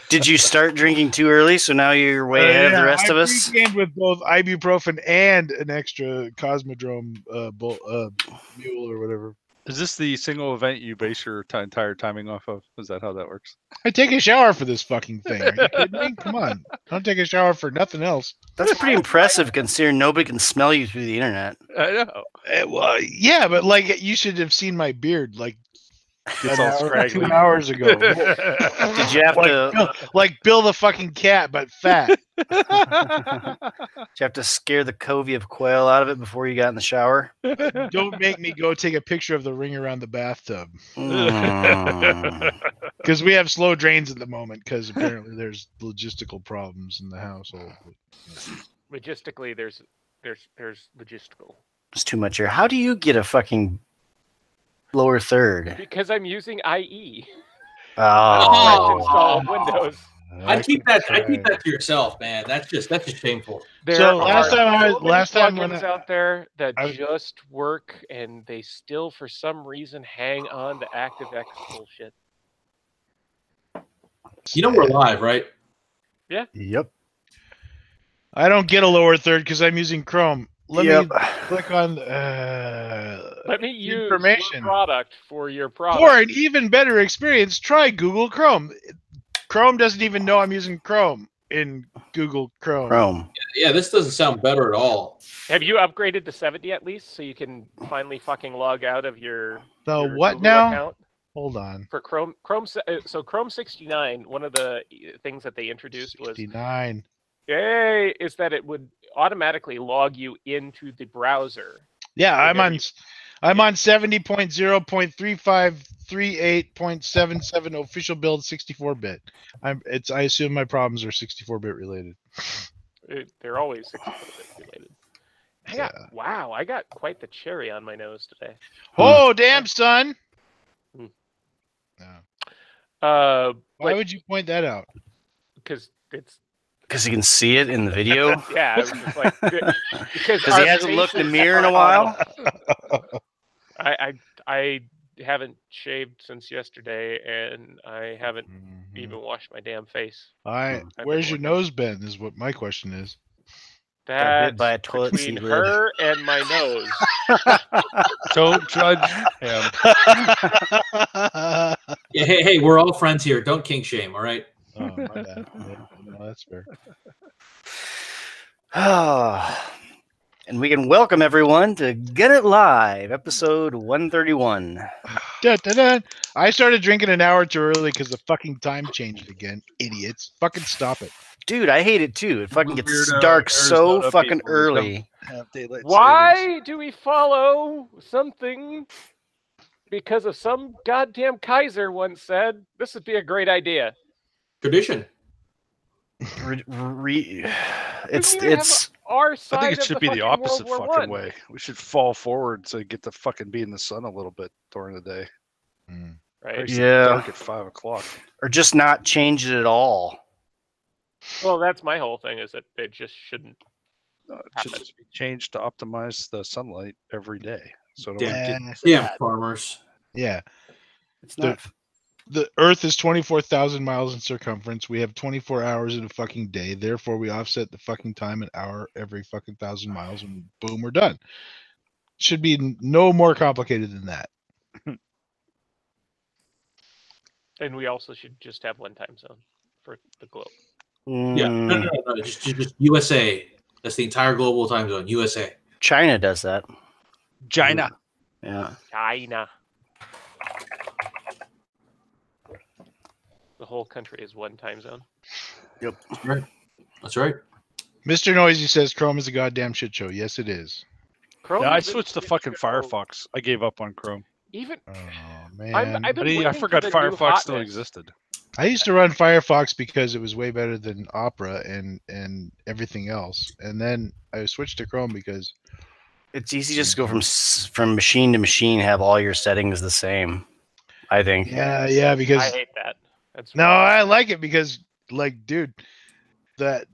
Did you start drinking too early, so now you're way ahead of the rest of us? I pre-gamed with both ibuprofen and an extra Cosmodrome mule or whatever. Is this the single event you base your entire timing off of? Is that how that works? I take a shower for this fucking thing. Are you kidding me? Come on. I don't take a shower for nothing else. That's pretty impressive considering nobody can smell you through the internet. I know. Well, yeah, but like you should have seen my beard like It's all scraggly. 2 hours ago. Did you have to like Bill the fucking cat, but fat? did you have to scare the covey of quail out of it before you got in the shower? Don't make me go take a picture of the ring around the bathtub. Because we have slow drains at the moment because apparently there's logistical problems in the household. Logistically, there's logistical. It's too much here. How do you get a fucking lower third? Because I'm using IE. Oh. Install Windows. I keep that to yourself, man. That's just shameful. There last time when out there that just work, and they still, for some reason, hang on to ActiveX bullshit. You know we're live, right? Yeah. Yep. I don't get a lower third because I'm using Chrome. Let me click on. Let me use information. your product for your product. For an even better experience, try Google Chrome. Chrome doesn't even know I'm using Chrome in Google Chrome. Yeah, this doesn't sound better at all. Have you upgraded to 70 at least, so you can finally fucking log out of your what Google now? account? Hold on. For Chrome, so Chrome 69, one of the things that they introduced 69. is that it would automatically log you into the browser. Yeah, I'm on 70.0.3538.77 official build 64-bit. I assume my problems are 64-bit related. They're always 64-bit related. Wow, I got quite the cherry on my nose today. Oh, damn, son. No. Why would you point that out? Because it's. Because you can see it in the video? Yeah, I was just like... Because he hasn't looked in the mirror in a while? I haven't shaved since yesterday, and I haven't even washed my damn face. Where's your nose been, is what my question is. That's by a toilet between seat her and my nose. Don't judge him. Yeah, hey, we're all friends here. Don't kink shame, all right? Oh, my bad. No, that's fair. And we can welcome everyone to Gunnit Live, episode 131. I started drinking an hour too early because the fucking time changed again. Idiots. Fucking stop it. Dude, I hate it too. It fucking gets dark so fucking early. Why do we follow something? Because of some goddamn Kaiser once said, this would be a great idea. Tradition. It's our side. I think it should be the opposite World War fucking way. We should fall forward to get to fucking be in the sun a little bit during the day. Right. Yeah. Dark at 5 o'clock. Or just not change it at all. Well, that's my whole thing, is that it just shouldn't. It should just be changed to optimize the sunlight every day. So Damn farmers. Yeah. It's not. The Earth is 24,000 miles in circumference. We have 24 hours in a fucking day. Therefore, we offset the fucking time an hour every fucking 1,000 miles, and boom, we're done. Should be no more complicated than that. And we also should just have one time zone for the globe. Yeah, no. Just USA. That's the entire global time zone. USA. China does that. China. Yeah. China. The whole country is one time zone. Yep. That's right. Mr. Noisy says Chrome is a goddamn shit show. Yes, it is. Chrome. Yeah, I switched to fucking Firefox. I gave up on Chrome. Even. Oh man. I forgot Firefox still existed. I used to run Firefox because it was way better than Opera and everything else, and then I switched to Chrome because it's easy just to go from machine to machine, have all your settings the same. I think. Yeah, because I hate that. I like it because, like, dude, that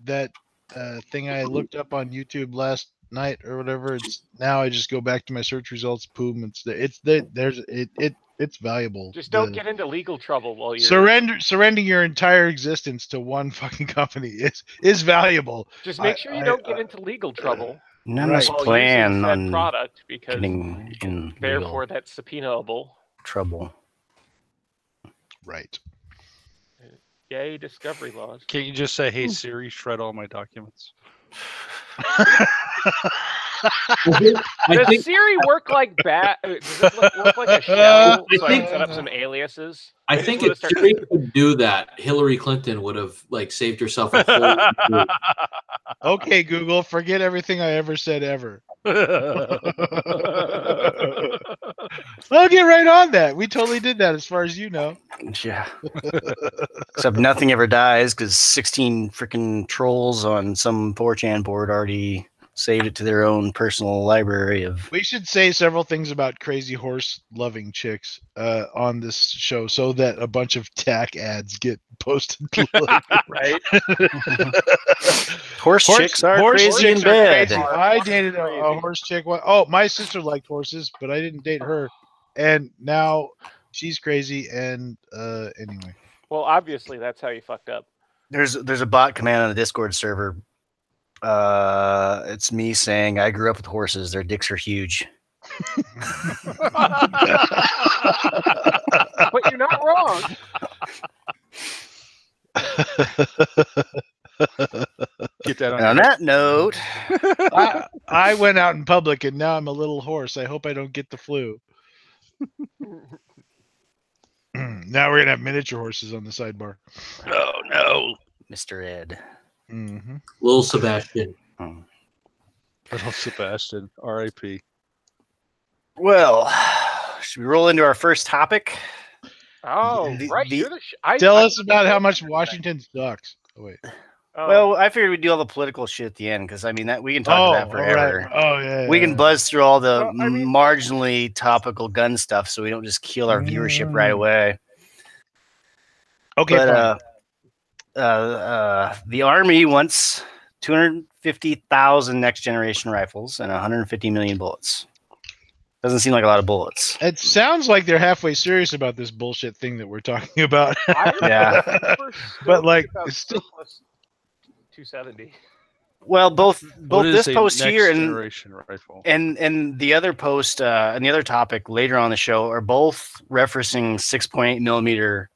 thing I looked up on YouTube last night or whatever. It's now I just go back to my search results. Boom, it's there. It It's valuable. Just don't get into legal trouble while you're surrendering your entire existence to one fucking company is valuable. Just make sure you don't get into legal trouble. None of us while plan using said on product because getting in therefore legal that's subpoenaable. trouble. Right. Yay, discovery laws. Can't you just say, "Hey Siri, shred all my documents"? Does Siri work like bat? Does it work like a shell so I can set up some aliases? I think if Siri could do that, Hillary Clinton would have saved herself a whole. Okay, Google, forget everything I ever said ever. I'll get right on that. We totally did that, as far as you know. Yeah. Except nothing ever dies because 16 freaking trolls on some 4chan board already saved it to their own personal library of. We should say several things about crazy horse-loving chicks on this show, so that a bunch of tack ads get posted. Right? Horse chicks are crazy in bed. Crazy. I dated a horse chick. Oh, my sister liked horses, but I didn't date her, and now she's crazy. And anyway. Well, obviously that's how you fucked up. There's a bot command on the Discord server. It's me saying I grew up with horses. Their dicks are huge. But you're not wrong. Get that And on that note, I went out in public and now I'm a little horse. I hope I don't get the flu. Now we're gonna have miniature horses on the sidebar. oh no, Mr. Ed. Mm-hmm. Little Sebastian. Little Sebastian, R.I.P. Well, should we roll into our first topic? Oh, right. Tell us about how much Washington sucks. Oh, wait. Well, I figured we'd do all the political shit at the end because I mean that we can talk about that forever. Right. Oh yeah. We can buzz through all the marginally topical gun stuff, so we don't just kill our viewership right away. Okay. But the Army wants 250,000 next generation rifles and 150 million bullets. Doesn't seem like a lot of bullets. It sounds like they're halfway serious about this bullshit thing that we're talking about. Yeah. But like, it's still 270. Well, both this post here and the other post and the other topic later on the show are both referencing 6.8 millimeter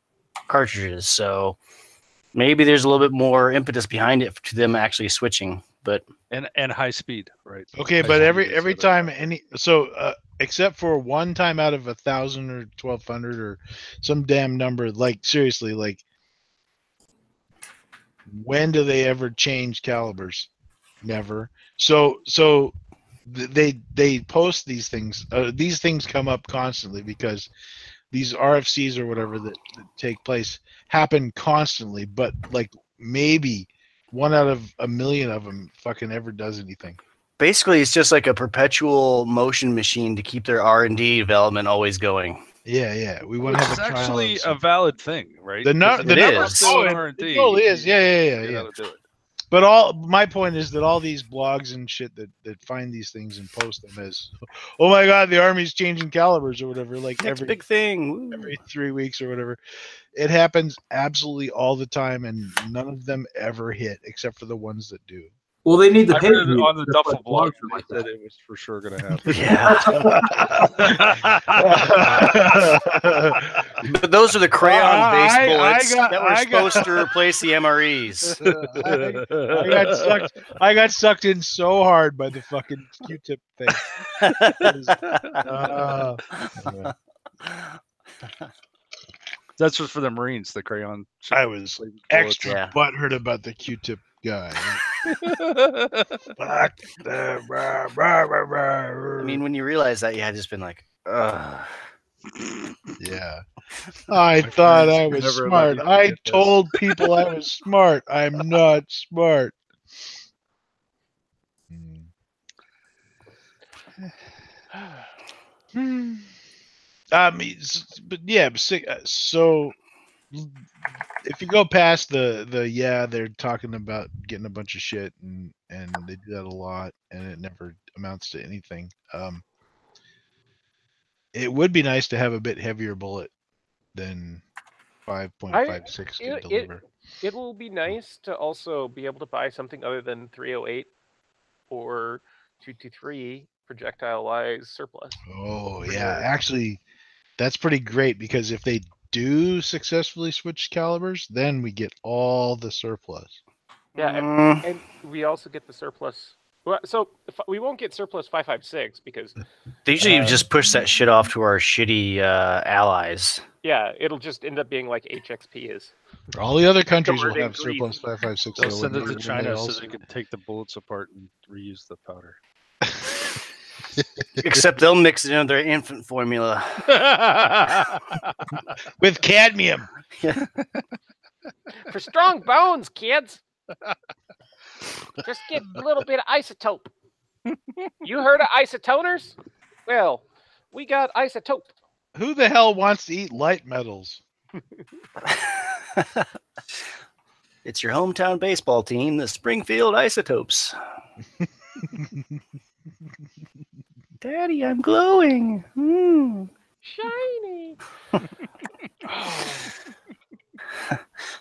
cartridges. So maybe there's a little bit more impetus behind it to them actually switching. But and high speed, right? Okay, but every time except for one time out of 1,000 or 1,200 or some damn number, like seriously, like when do they ever change calibers? Never. So they post these things. These things come up constantly because these RFCs or whatever that take place happen constantly. But like maybe 1 out of 1,000,000 of them fucking ever does anything. Basically, it's just like a perpetual motion machine to keep their R&D development always going. Yeah. We want to have It's actually a valid thing, right? The numbers still in R&D. It totally is. Yeah. But my point is that all these blogs and shit that find these things and post them as, oh my god, the Army's changing calibers or whatever, like every big thing, every 3 weeks or whatever. It happens absolutely all the time, and none of them ever hit, except for the ones that do. Well, they need the I pay read it on the Duffel blog. They said it was for sure going to happen. Yeah. But those are the crayon-based bullets that were supposed to replace the MREs. I got sucked in so hard by the fucking Q-tip thing. That's just for the Marines, the crayon. I was extra butthurt about the Q-tip guy. I mean, when you realize that, you had just been like, ugh. Yeah. I thought I was smart. I told people I was smart. I'm not smart. But yeah, so if you go past they're talking about getting a bunch of shit and they do that a lot and it never amounts to anything. It would be nice to have a bit heavier bullet than 5.56 can deliver. It will be nice to also be able to buy something other than 308 or 223 projectile-wise surplus. Oh, yeah. Actually, that's pretty great because if they do successfully switch calibers, then we get all the surplus. Yeah, and we also get the surplus. Well, so we won't get surplus 556 because they usually just push that shit off to our shitty allies. Yeah, it'll just end up being like HXP is. All the other countries will have surplus 556. They'll send it to China so they can take the bullets apart and reuse the powder. Except they'll mix it into their infant formula. With cadmium. Yeah. For strong bones, kids. Just get a little bit of isotope. You heard of isotoners? Well, we got isotope. Who the hell wants to eat light metals? It's your hometown baseball team, the Springfield Isotopes. Daddy, I'm glowing. Shiny.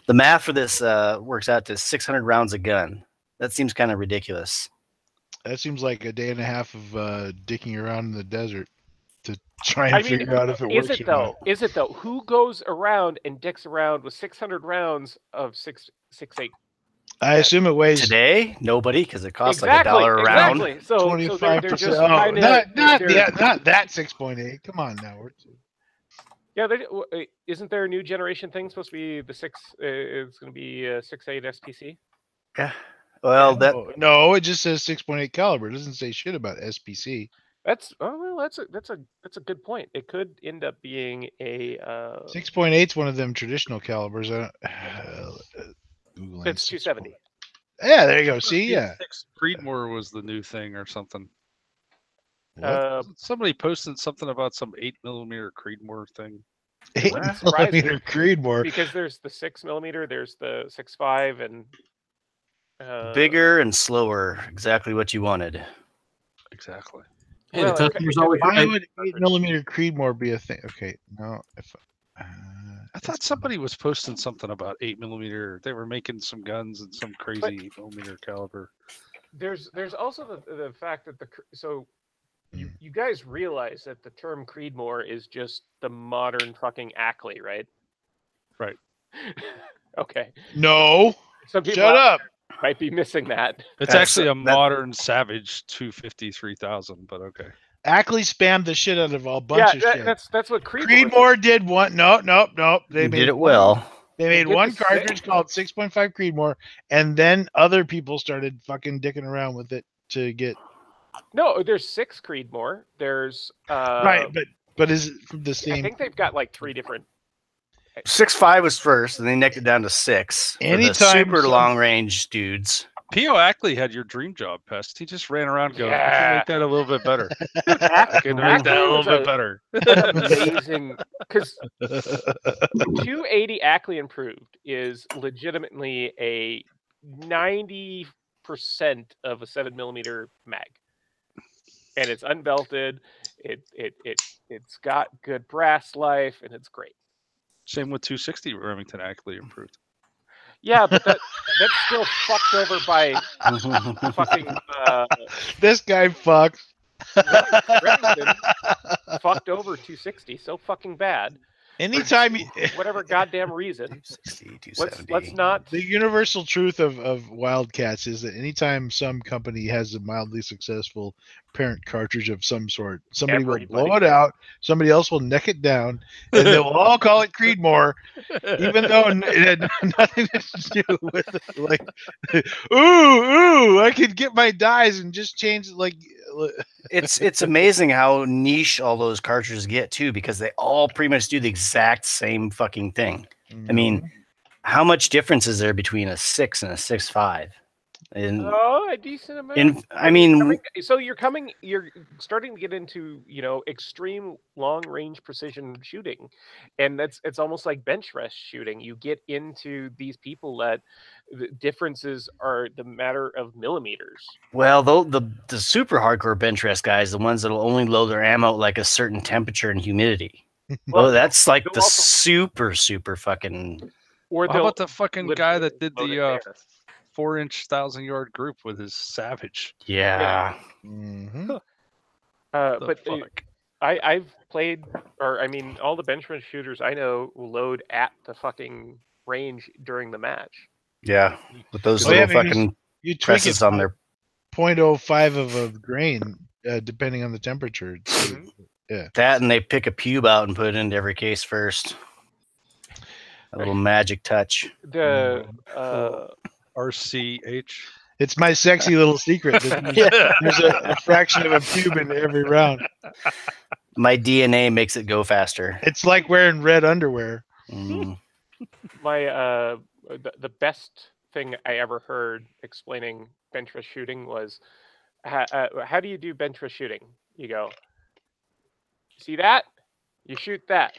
The math for this works out to 600 rounds a gun. That seems kind of ridiculous. That seems like a day and a half of dicking around in the desert to try and figure out if it works. Is it though? Who goes around and dicks around with 600 rounds of 6.68? I assume it weighs today. Nobody, because it costs like $1 a round. Exactly. So 25%. they're just not that 6.8. Come on now. Yeah, isn't there a new generation thing supposed to be the 6? It's going to be 6.8 SPC. Yeah. Well, no, it just says 6.8 caliber. It doesn't say shit about SPC. That's a good point. It could end up being a 6.8 is one of them traditional calibers. It's 270. Yeah, there you go. See, yeah. Creedmoor was the new thing or something. What? Somebody posted something about some 8mm Creedmoor thing. 8mm Creedmoor. Because there's the 6mm, there's the 6.5, and bigger and slower. Exactly what you wanted. Exactly. Hey, the customers always. Why would 8mm Creedmoor be a thing? Okay, no. I thought somebody was posting something about 8mm. They were making some guns and some crazy 8mm caliber. There's also the fact that you guys realize that the term Creedmoor is just the modern fucking Ackley, right? Right. Okay. No. Some people Shut up. might be missing that. It's actually a modern Savage 250-3000, but okay. Ackley spammed the shit out of a bunch of shit. That's what Creedmoor did one. Nope. They did it well. They made one cartridge called 6.5 Creedmoor, and then other people started fucking dicking around with it to get. No, there's 6 Creedmoor. There's right, but is it from the same? I think they've got like 3 different. 6.5 was first, and they necked it down to 6. Anytime super long range dudes. P.O. Ackley had your dream job, Pest. He just ran around going, I can make that a little bit better. I can make that a little bit better. Amazing. Because 280 Ackley improved is legitimately a 90% of a 7mm mag. And it's unbelted. It's got good brass life, and it's great. Same with 260 Remington Ackley improved. Yeah, but that's still fucked over by fucking. This guy fucks. Remington fucked over 260 so fucking bad. Anytime, whatever goddamn reason. 260, let's not. The universal truth of Wildcats is that anytime some company has a mildly successful parent cartridge of some sort, somebody will blow it out, somebody else will neck it down, and they will all call it Creedmoor, even though it had nothing to do with it. Like, ooh, I could get my dies and just change it. Like, it's amazing how niche all those cartridges get too, because they all pretty much do the exact same fucking thing. I mean, how much difference is there between a 6 and a 6.5? And Oh, a decent amount. You're starting to get into, extreme long range precision shooting, and it's almost like bench rest shooting. You get into these people that the differences are the matter of millimeters. well, though the super hardcore bench rest guys, the ones that'll only load their ammo at like a certain temperature and humidity. Well, Oh, that's like they'll the also- super fucking. Or How about the fucking guy that did load it the there. 4-inch 1,000-yard group with his Savage? Yeah. Mhm. The But fuck? I've played, or I mean, all the benchmark shooters I know will load at the fucking range during the match. Yeah. With those Oh, yeah, little because fucking You tweak it presses on their. 0.05 of a grain, depending on the temperature. So, Mhm. That and they pick a pube out and put it into every case first. A little magic touch. The RCH. it's my sexy little secret. That there's a fraction of a pube in every round. My DNA makes it go faster. It's like wearing red underwear. Mm. my the best thing I ever heard explaining bench rest shooting was how do you do bench rest shooting? You go, see that? You shoot that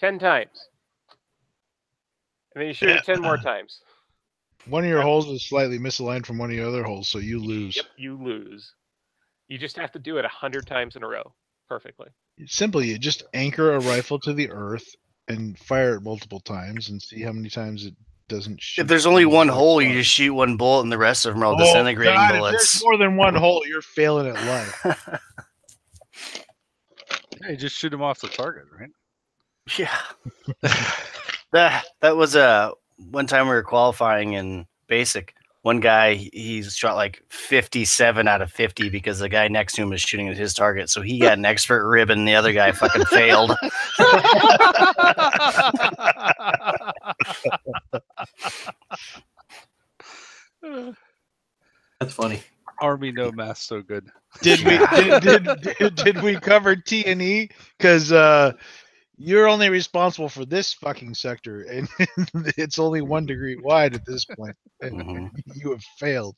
10 times. And then you shoot it 10 more times. One of your holes is slightly misaligned from one of your other holes, so you lose. Yep, you lose. You just have to do it 100 times in a row perfectly. Simply, you just anchor a rifle to the earth and fire it multiple times and see how many times it doesn't shoot. If there's only one hole, you just shoot one bullet, and the rest of them are all disintegrating God, bullets. If there's more than one hole, you're failing at life. Yeah, you just shoot him off the target, right? Yeah. that was one time we were qualifying in basic. One guy, he shot like 57 out of 50 because the guy next to him was shooting at his target. So he got an expert rib and the other guy fucking failed. That's funny. Army no math so good. Did we cover T&E? Because you're only responsible for this fucking sector, and it's only 1 degree wide at this point. Mhm. You have failed.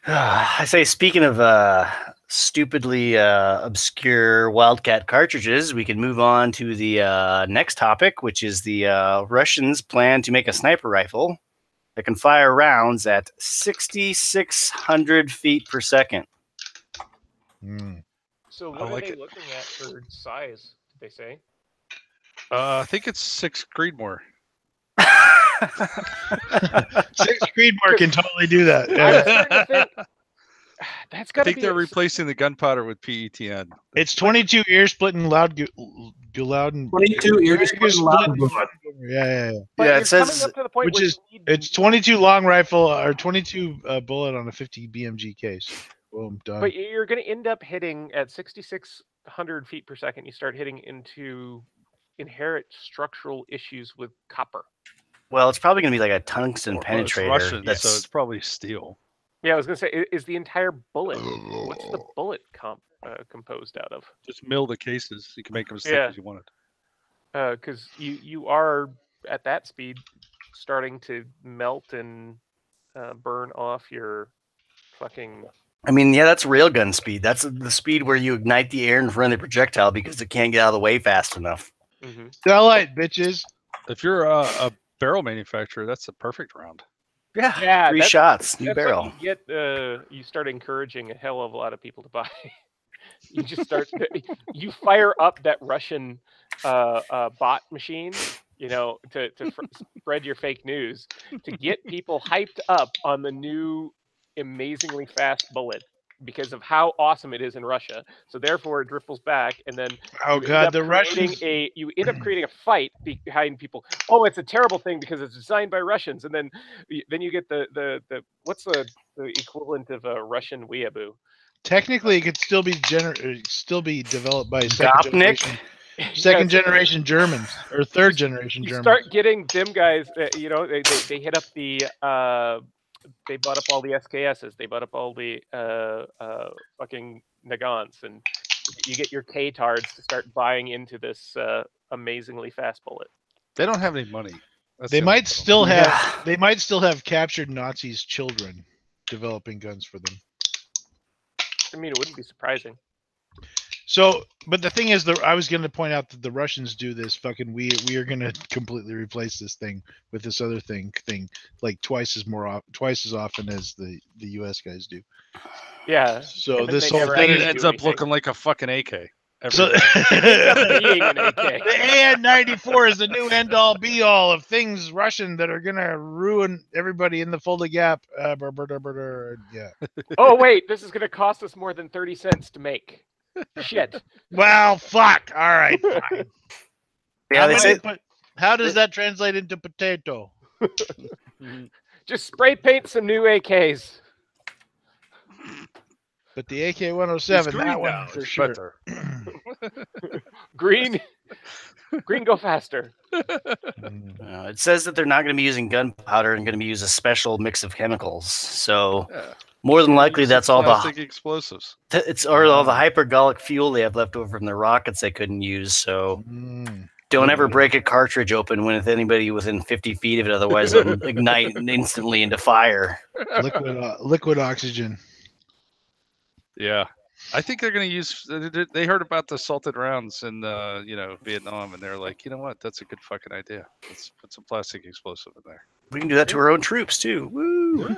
I say, speaking of stupidly obscure Wildcat cartridges, we can move on to the next topic, which is the Russians plan to make a sniper rifle that can fire rounds at 6,600 feet per second. Mm. So I what like are they it. looking at for size, did they say? I think it's 6 Creedmoor. 6 Creedmoor can totally do that. I was Yeah. starting to think, that's I got to think be they're replacing the gunpowder with PETN. It's 22 ear splitting loud Gulauden. 22 ear splitting loud. Yeah. But Yeah, you're it says- coming up to the point Which where is- you need It's 22 long rifle or 22 bullet on a 50 BMG case. Boom, done. But you're going to end up hitting at 6,600 feet per second. You start hitting into inherent structural issues with copper. Well, it's probably going to be like a tungsten Well, it's penetrator. Russian, That's so it's probably steel. Yeah, I was going to say, is the entire bullet, what's the bullet composed out of? Just mill the cases. You can make them as thick Yeah. as you want it. Because you are, at that speed, starting to melt and burn off your fucking... I mean, yeah, that's railgun speed. That's the speed where you ignite the air in front of the projectile because it can't get out of the way fast enough. Mhm. Starlight, bitches. If you're a barrel manufacturer, that's a perfect round. Yeah, 3 that's- shots, new That's barrel. when you get, you start encouraging a hell of a lot of people to buy. You just start, you fire up that Russian bot machine, to spread your fake news, to get people hyped up on the new amazingly fast bullet because of how awesome it is in Russia. So therefore it dribbles back, and then Oh you God, end the up creating Russians. you end up creating a fight behind people. Oh, it's a terrible thing because it's designed by Russians, and then you get the what's the equivalent of a Russian weeaboo? Technically, it could still be developed by Gopnik? second generation Germans or third generation You Germans. start getting them guys. They hit up the. They bought up all the SKSs. They bought up all the fucking Nagants, and you get your K-tards to start buying into this amazingly fast bullet. They don't have any money. That's They the only might problem. still have Yeah. they might still have captured Nazis' children developing guns for them. I mean, it wouldn't be surprising. So, but the thing is, I was going to point out that the Russians do this. Fucking, we are going to completely replace this thing with this other thing, like twice as often as the U.S. guys do. Yeah. So And then this they whole never thing Then it is actually ends do up anything. looking like a fucking AK. so, It ends up being an AK. The AN-94 is the new end-all be-all of things Russian that are gonna ruin everybody in the Fulda Gap. Yeah. Oh wait, this is going to cost us more than 30 cents to make. Shit. Well, fuck. All right. Fine. Yeah, they say How does that translate into potato? Just spray paint some new AKs. But the It's AK-107, green that one now. for It's sure. better. Green go faster. it says that they're not going to be using gunpowder and going to be use a special mix of chemicals. So Yeah. more than likely, Use that's some all plastic explosives. all the hypergolic fuel they have left over from the rockets they couldn't use. So don't ever break a cartridge open with anybody within 50 feet of it, otherwise it'll ignite instantly into fire. Liquid oxygen. Yeah. I think they're going to use. They heard about the salted rounds in Vietnam, and they're like, you know what? That's a good fucking idea. Let's put some plastic explosive in there. We can do that to our own troops too. Woo!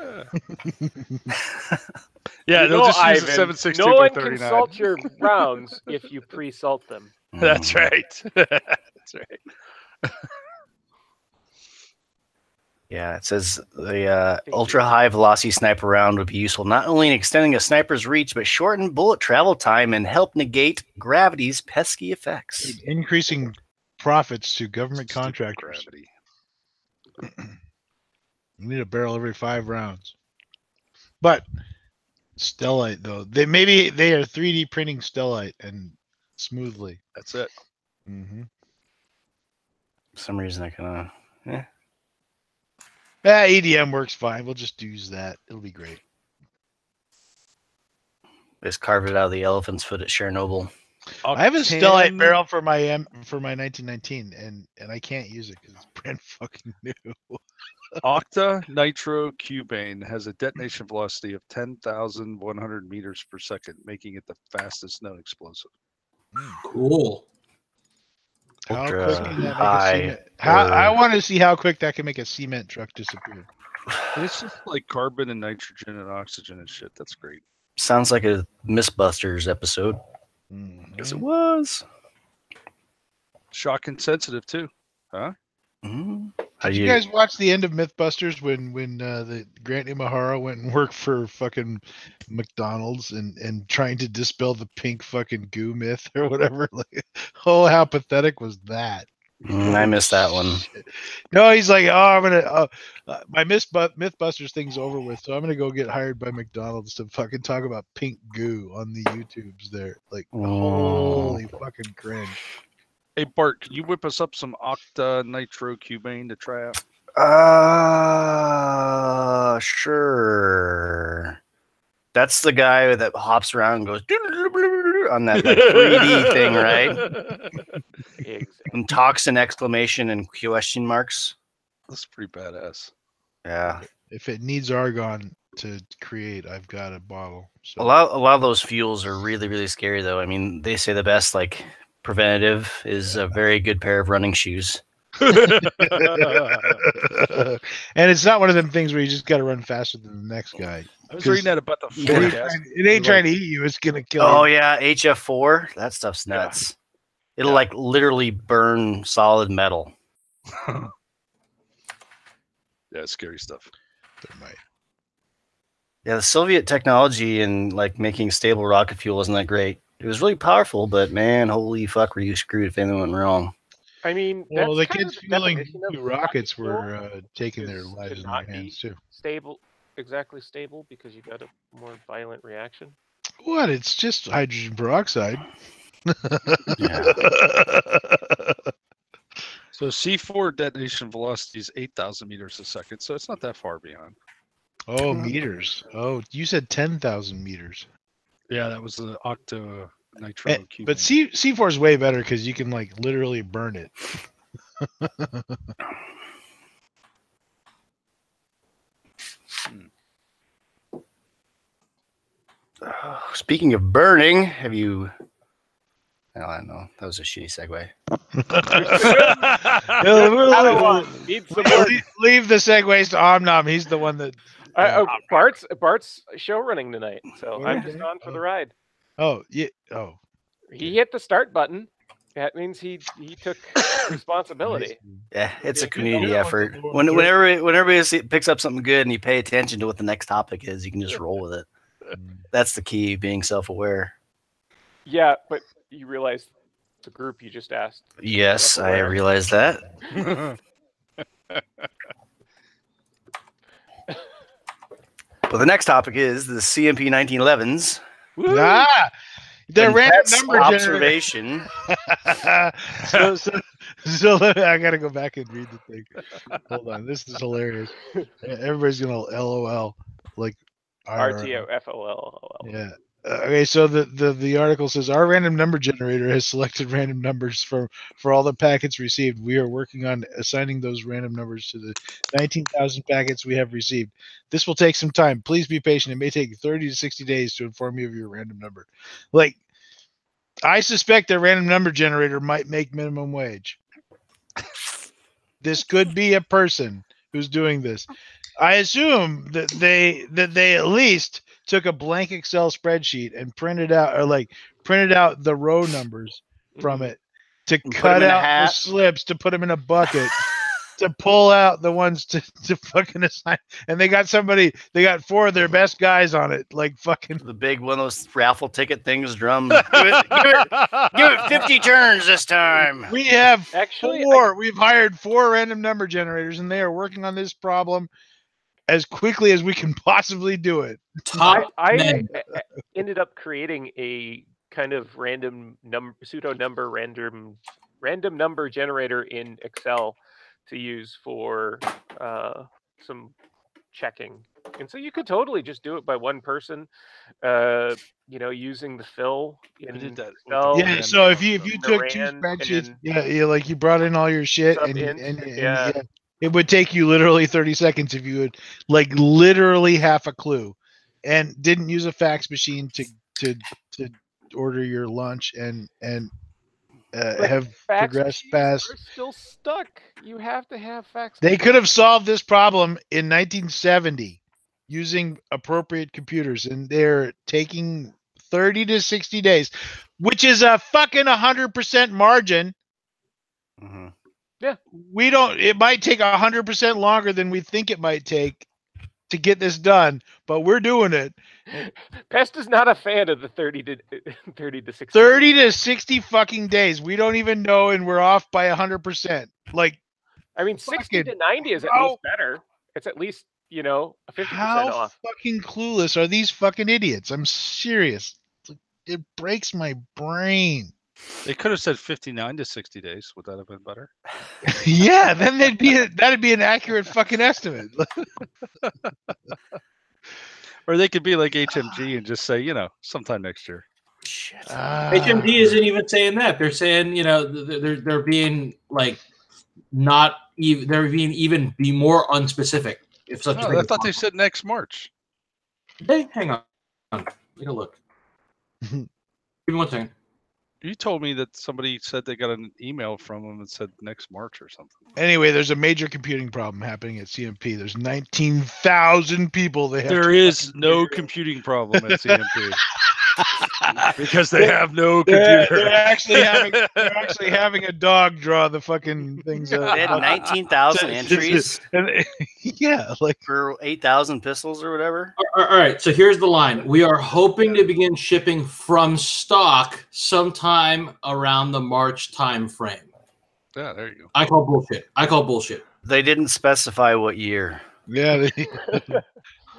Yeah, You they'll know, just use Ivan, the 7.62 no by one 39. can salt your rounds if you pre-salt them. That's right. That's right. Yeah, it says the ultra-high velocity sniper round would be useful not only in extending a sniper's reach, but shorten bullet travel time and help negate gravity's pesky effects. Increasing profits to government Stupid contractors. gravity. You need a barrel every 5 rounds. But stellite, though, they are 3D printing stellite and smoothly. That's it. Mm-hmm. For some reason, I kind of. EDM works fine. We'll just use that. It'll be great. Just carved it out of the elephant's foot at Chernobyl. I have a stellite barrel for my 1919, and I can't use it because it's brand fucking new. Octa nitrocubane has a detonation velocity of 10,100 meters per second, making it the fastest known explosive. Cool. How Ultra quick can that make a high cement? I want to see how quick that can make a cement truck disappear. And it's just like carbon and nitrogen and oxygen and shit. That's great. Sounds like a Mythbusters episode. Because it was. Shock insensitive too, huh? Did you guys watch the end of Mythbusters when the Grant Imahara went and worked for fucking McDonald's and trying to dispel the pink fucking goo myth or whatever? Like, oh, how pathetic was that? I missed that one. No, he's like, oh, I'm gonna my Mythbusters thing's over with, so I'm gonna go get hired by McDonald's to fucking talk about pink goo on the YouTubes there. Like, holy fucking cringe. Hey Bart, can you whip us up some octa nitrocubane to try out? Sure. That's the guy that hops around and goes on that like 3D thing, right? Exactly. And toxin exclamation and question marks. That's pretty badass. Yeah. If it needs argon to create, I've got a bottle. So. A lot of those fuels are really, really scary though. I mean, they say the best like preventative is a very good pair of running shoes. And it's not one of them things where you just got to run faster than the next guy. I was reading that about the It ain't trying to eat you. It's going to kill you. Oh, yeah. HF4. That stuff's nuts. Yeah. It'll like literally burn solid metal. Yeah, scary stuff. Yeah, the Soviet technology in like making stable rocket fuel wasn't that great. It was really powerful, but man, holy fuck, were you screwed if anything went wrong. I mean, well, the kind kids of the fueling definition of rockets fuel were taking their is lives to in their not be hands too. Stable, exactly stable, because you got a more violent reaction. What? It's just hydrogen peroxide. So C4 detonation velocity is 8,000 meters a second, so it's not that far beyond. Oh, meters. Oh, you said 10,000 meters. Yeah, that was the octa nitro. But C4 is way better because you can like literally burn it. Speaking of burning, have you? Oh, I don't know. That was a shitty segue. Need some more. Leave the segues to Omnom. He's the one that. Bart's show running tonight, so I'm just on for the ride. Oh yeah. Oh. He hit the start button. That means he took responsibility. Yeah, it's a community effort. Whenever he picks up something good and you pay attention to what the next topic is, you can just roll with it. That's the key, being self-aware. Yeah, but you realize the group you just asked. Yes, I realize that. But the next topic is the CMP 1911s. The random number observation. so I gotta go back and read the thing. Hold on, this is hilarious. Everybody's gonna LOL like RTOFOL. Yeah. Okay, so the article says our random number generator has selected random numbers for all the packets received. We are working on assigning those random numbers to the 19,000 packets we have received. This will take some time. Please be patient. It may take 30 to 60 days to inform you of your random number. Like, I suspect a random number generator might make minimum wage. This could be a person who's doing this. I assume that they at least took a blank Excel spreadsheet and printed out the row numbers from it to cut out the slips, to put them in a bucket, to pull out the ones to fucking assign. And they got 4 of their best guys on it, like fucking the big one of those raffle ticket things, drum. give it 50 turns this time. We have we've hired 4 random number generators, and they are working on this problem as quickly as we can possibly do it. I ended up creating a kind of random number generator in Excel to use for some checking. And so you could totally just do it by one person, using the fill in Excel. Yeah, so if you took 2 spreadsheets, like you brought in all your shit and it would take you literally 30 seconds if you would literally half a clue and didn't use a fax machine to order your lunch and have progressed past. Are still stuck. You have to have fax. They could have solved this problem in 1970 using appropriate computers, and they're taking 30 to 60 days, which is a fucking 100% margin. Mm-hmm. Yeah, it might take 100% longer than we think it might take to get this done, but we're doing it. Pest is not a fan of the 30 to 60. 30 to 60 fucking days. We don't even know, and we're off by 100%. 60 to 90 is at least better. It's at least, a 50% off. How fucking clueless are these fucking idiots? I'm serious. It breaks my brain. They could have said 59 to 60 days. Would that have been better? Yeah, then that'd be an accurate fucking estimate. Or they could be like HMG and just say, sometime next year. Shit. HMG isn't even saying that. They're saying, they're being not even. They're being even be more unspecific. If such. I thought they said next March. Hey, hang on. Take a look. Give me 1 second. You told me that somebody said they got an email from them that said next March or something. Anyway, there's a major computing problem happening at CMP. There's 19,000 people. There is no computing problem at CMP. Because they have no computer. They're actually having a dog draw the fucking things. They had 19,000 entries. Yeah, for 8,000 pistols or whatever. All right, so here's the line. We are hoping to begin shipping from stock sometime around the March time frame. Yeah, there you go. I call bullshit. They didn't specify what year. Yeah,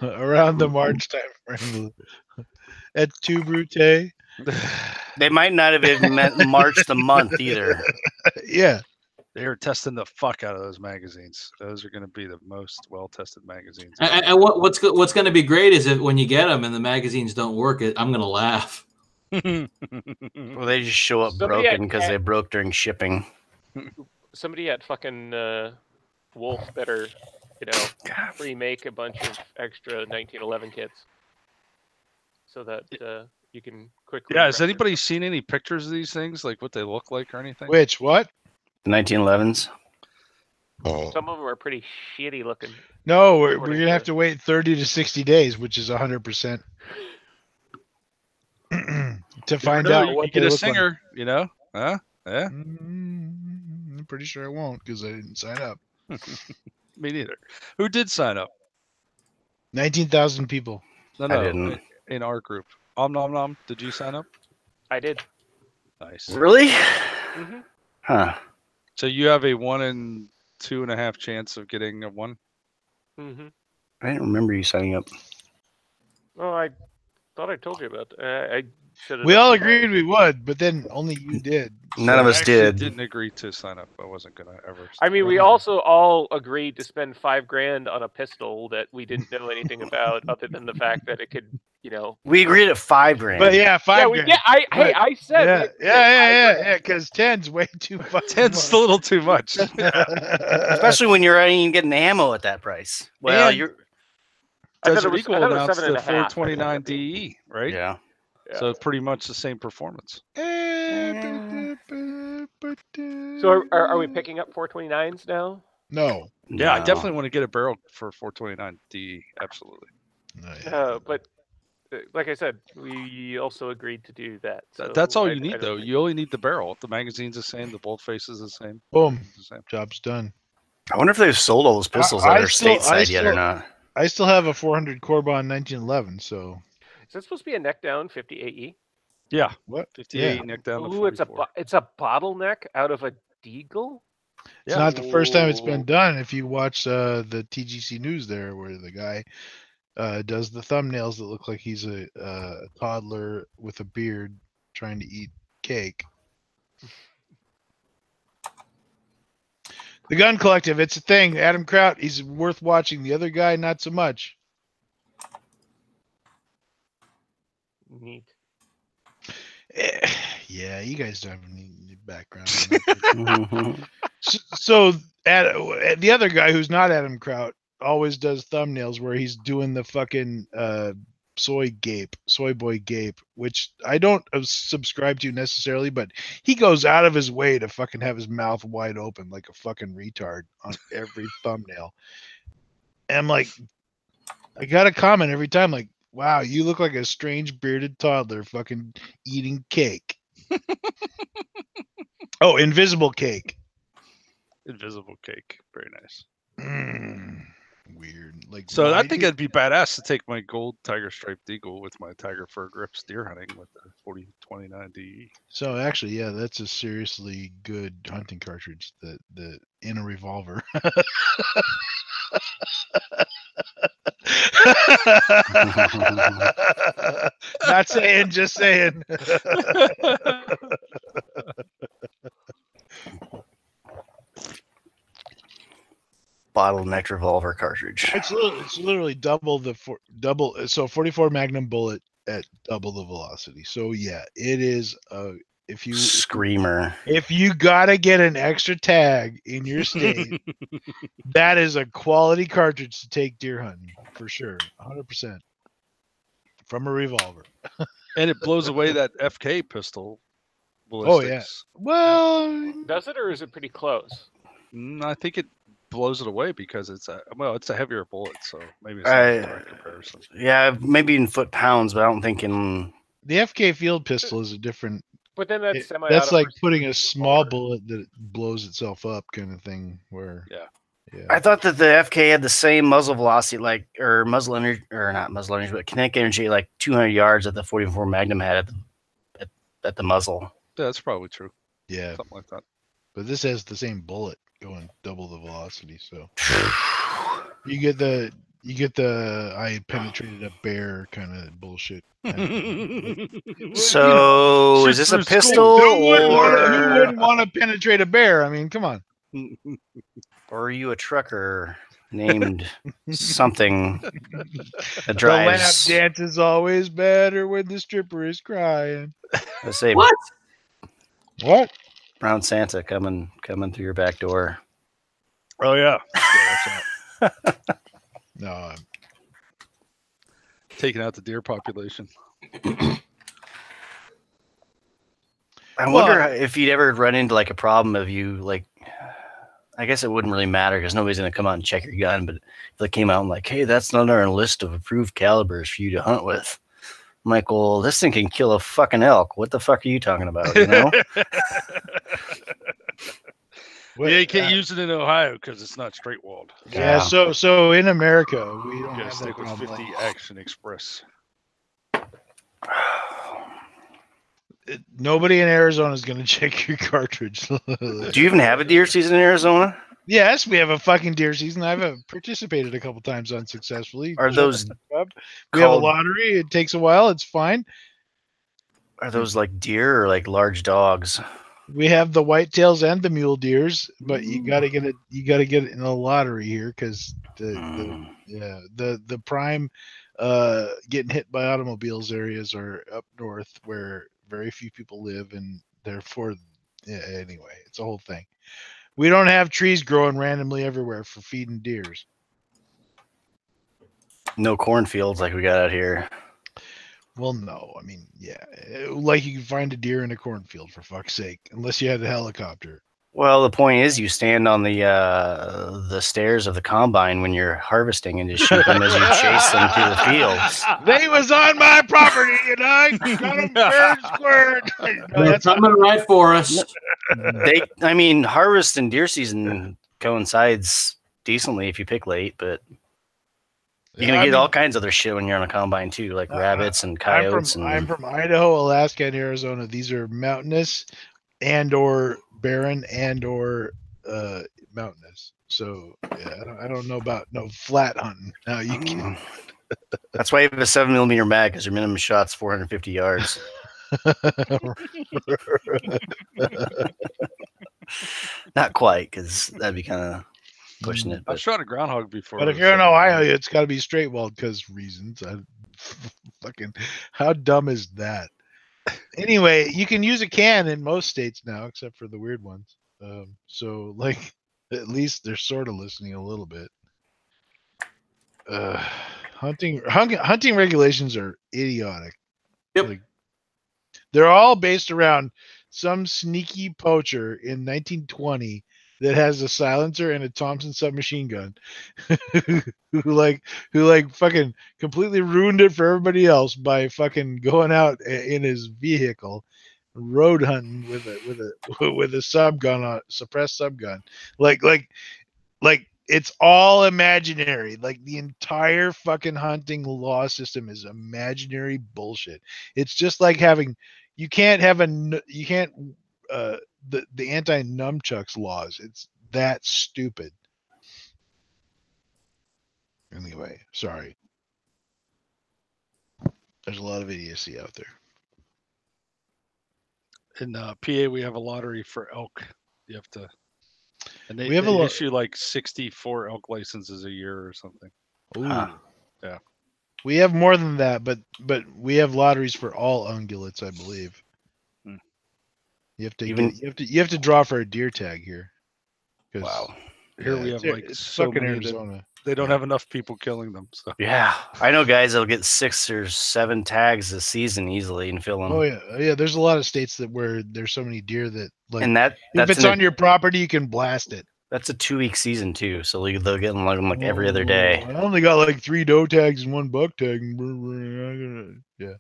around the March time frame. At Tu Brute. They might not have even meant March the month either. Yeah. They are testing the fuck out of those magazines. Those are going to be the most well-tested magazines. And what's going to be great is if when you get them and the magazines don't work, I'm going to laugh. Well, they just show up broken because they broke during shipping. Somebody at fucking Wolf better, remake a bunch of extra 1911 kits. so that you can quickly. Yeah, has render. anybody seen any pictures of these things, like what they look like or anything? Which what? 1911s. Some of them are pretty shitty looking. No, we're According gonna have to- to wait 30 to 60 days, which is 100% to find No, out you what get they a look like. singer, you know? Huh? Yeah, I'm pretty sure I won't because I didn't sign up. me neither. Who did sign up? 19,000 people. No, I didn't. in our group. Nom nom nom. Did you sign up? I did. Nice. Really? hmm Huh. So you have a 1 in 2.5 chance of getting a 1. hmm I didn't remember you signing up. Well, I thought I told you about. I should have. We all agreed we would, but then only you did. None of I us actually did. Didn't agree to sign up. I wasn't gonna ever. I mean, sign we up. also all agreed to spend $5,000 on a pistol that we didn't know anything about, other than the fact that it could, We agreed at $5,000. But yeah, 5 Yeah, we grand. did. I said. Yeah, we agreed yeah, at $5,000. yeah, because 10's way too fucking 10's a little too much. Especially when you're not even getting ammo at that price. Well, And- you're. I thought it Desert was- I Eagle thought it was announced the 7.5. 429 DE, right? Yeah. Yeah. So pretty much the same performance. So are we picking up 429s now? No. Yeah, I No. definitely want to get a barrel for 429 DE. Absolutely. No, yeah. But like I said, we also agreed to do that. So That's all I- you I need, don't though. think- You only need the barrel. The magazine's the same. The bolt face is the same. Boom. It's the same. Job's done. I wonder if they've sold all those pistols I that are still- stateside yet or not. I still have a 400 Corbon 1911, so Is that supposed to be a neck down 58E? Yeah. what? 58 Yeah. neck down to Ooh, it's a 44. it's a bottleneck out of a deagle. It's Yeah. not the first time it's been Ooh. done. If you watch the TGC news there, where the guy does the thumbnails that look like he's a toddler with a beard trying to eat cake. The Gun Collective, it's a thing. Adam Kraut, he's worth watching. The other guy, not so much. Neat. Yeah, you guys don't have any background. Mhm. So the other guy who's not Adam Kraut always does thumbnails where he's doing the fucking soy boy gape, which I don't subscribe to necessarily, but he goes out of his way to fucking have his mouth wide open like a fucking retard on every thumbnail. And I'm like, I got a comment every time like, wow, you look like a strange bearded toddler fucking eating cake. Oh, invisible cake. Invisible cake. Very nice. Weird. Like, So why I think do- it'd be badass to take my gold tiger striped eagle with my tiger fur grips deer hunting with the 4029 DE. So actually, yeah, that's a seriously good hunting cartridge. The in a revolver. Not saying, just saying. Bottleneck revolver cartridge. It's literally double so 44 Magnum bullet at double the velocity. So yeah, it is if you Screamer. if you gotta get an extra tag in your state, that is a quality cartridge to take deer hunting for sure, 100% from a revolver. And it blows away that FK pistol. Oh, yeah. ballistics. Well, Does it, or is it pretty close? I think it blows it away because it's a heavier bullet, so maybe it's I- not a direct comparison. Yeah, maybe in foot pounds, but I don't think in. the FK field pistol is a different. But then that's semi. That's like putting a small bullet that blows itself up, kind of thing. Where Yeah. I thought that the FK had the same muzzle velocity, or muzzle energy, or not muzzle energy, but kinetic energy, like 200 yards that the 44 Magnum had at the muzzle. Yeah, that's probably true. Yeah, Something like that. but this has the same bullet going double the velocity, so you get the I penetrated a bear kind of bullshit. So is this a pistol, Who wouldn't or want to penetrate a bear? I mean, come on. are you a trucker named something that The lap drives? dance is always better when the stripper is crying. Let's say What? What? Brown Santa coming through your back door. Oh yeah. No, taking out the deer population. I wonder if you'd ever run into like a problem of you like. I guess it wouldn't really matter because nobody's going to come out and check your gun. But if they came out and like, hey, that's not on our list of approved calibers for you to hunt with. I'm like, well, this thing can kill a fucking elk. What the fuck are you talking about? You know? Yeah, you can't use it in Ohio because it's not straight walled. Yeah. So in America, we don't You gotta have that stick with problem. 50 Action Express. Nobody in Arizona is going to check your cartridge. Do you even have a deer season in Arizona? Yes, we have a fucking deer season. I've participated a couple times unsuccessfully. Are those we have a lottery. It takes a while. It's fine. Are those like deer or like large dogs? We have the whitetails and the mule deers, but you got to get it. You got to get it in a lottery here because the prime getting hit by automobiles areas are up north where very few people live, and therefore, anyway, it's a whole thing. We don't have trees growing randomly everywhere for feeding deers. No cornfields like we got out here. Well, no. I mean, yeah. Like you can find a deer in a cornfield, for fuck's sake, unless you had a helicopter. Well, the point is you stand on the stairs of the combine when you're harvesting and just shoot them as you chase them through the fields. They was on my property, and I got them fair and squared. They're coming right for us. Harvest and deer season coincides decently if you pick late, but you're going to get all kinds of other shit when you're on a combine too, like rabbits and coyotes. I'm from Idaho, Alaska, and Arizona. These are mountainous and or barren and or mountainous. So yeah, I don't know about no flat hunting. No, you can. That's why you have a 7mm mag because your minimum shot's 450 yards. Not quite, because that'd be kind of pushing it. But I've shot a groundhog before. But if you're in Ohio, it's got to be straight walled because reasons. Fucking, how dumb is that? Anyway, you can use a can in most states now, except for the weird ones. So, like, at least they're sort of listening a little bit. Hunting regulations are idiotic. Yep. Like, they're all based around some sneaky poacher in 1920 that has a silencer and a Thompson submachine gun who fucking completely ruined it for everybody else by fucking going out in his vehicle road hunting with a sub gun on suppressed sub gun. Like it's all imaginary. Like the entire fucking hunting law system is imaginary bullshit. It's just like having the anti-nunchucks laws. It's that stupid. Anyway, sorry. There's a lot of idiocy out there. In PA, we have a lottery for elk. You have to, and they issue like 64 elk licenses a year or something. Ooh. Yeah. We have more than that, but we have lotteries for all ungulates, I believe. You have to draw for a deer tag here. Wow. Here we have like it's so fucking many Arizona. They don't have enough people killing them. So yeah, I know guys that'll get 6 or 7 tags a season easily and fill them. Oh yeah. There's a lot of states where there's so many deer that like. And if it's on your property, you can blast it. That's a 2-week season too, so they'll get them like every other day. I only got like 3 doe tags and 1 buck tag. Yeah, you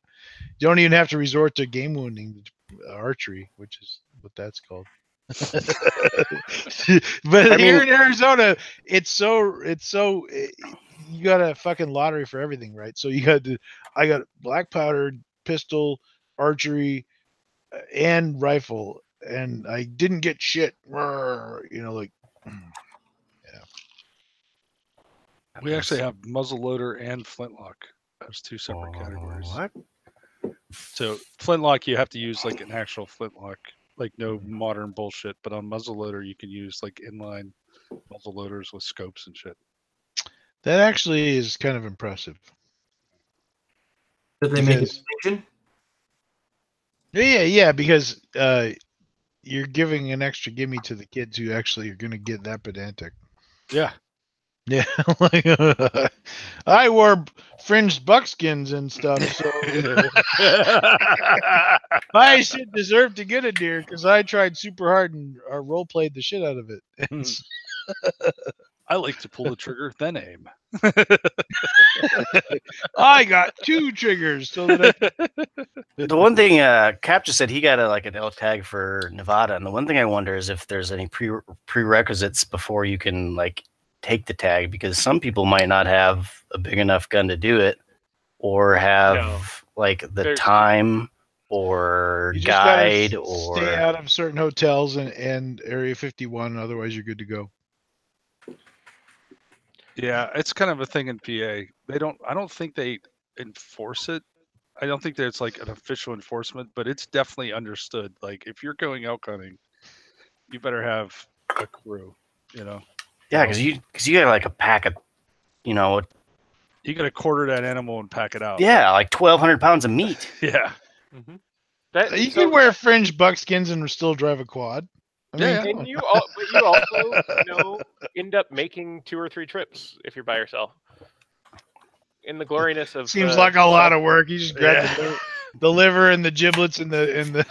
don't even have to resort to game wounding, archery, which is what that's called. But here in Arizona, it's so you got a fucking lottery for everything, right? So I got black powder, pistol, archery, and rifle, and I didn't get shit. Like. Yeah. we actually have muzzleloader and flintlock as 2 separate categories. What? So flintlock, you have to use like an actual flintlock, like no modern bullshit. But on muzzleloader, you can use like inline muzzleloaders with scopes and shit. That actually is kind of impressive. Did they make a distinction? Yeah, because you're giving an extra gimme to the kids who actually are going to get that pedantic. Yeah. Yeah, like I wore fringed buckskins and stuff, so I should deserve to get a deer because I tried super hard and role played the shit out of it. It's- I like to pull the trigger, then aim. I got 2 triggers, so that The one thing Cap just said he got an elk tag for Nevada, and the one thing I wonder is if there's any prerequisites before you can like take the tag, because some people might not have a big enough gun to do it, or have like the There's- time or you just gotta guide stay or out of certain hotels and Area 51. Otherwise, you're good to go. Yeah, it's kind of a thing in PA. I don't think they enforce it. I don't think there's like an official enforcement, but it's definitely understood. Like if you're going elk hunting, you better have a crew, you know. yeah, because you got like a pack of, you know, You got to quarter that animal and pack it out. yeah, like 1,200 pounds of meat. Yeah. Mm-hmm. That, You so- can wear fringed buckskins and still drive a quad. I mean, Yeah, come And on. you also, end up making 2 or 3 trips if you're by yourself. In the gloriness of Seems like a lot of work. You just grab Yeah. the liver and the giblets and the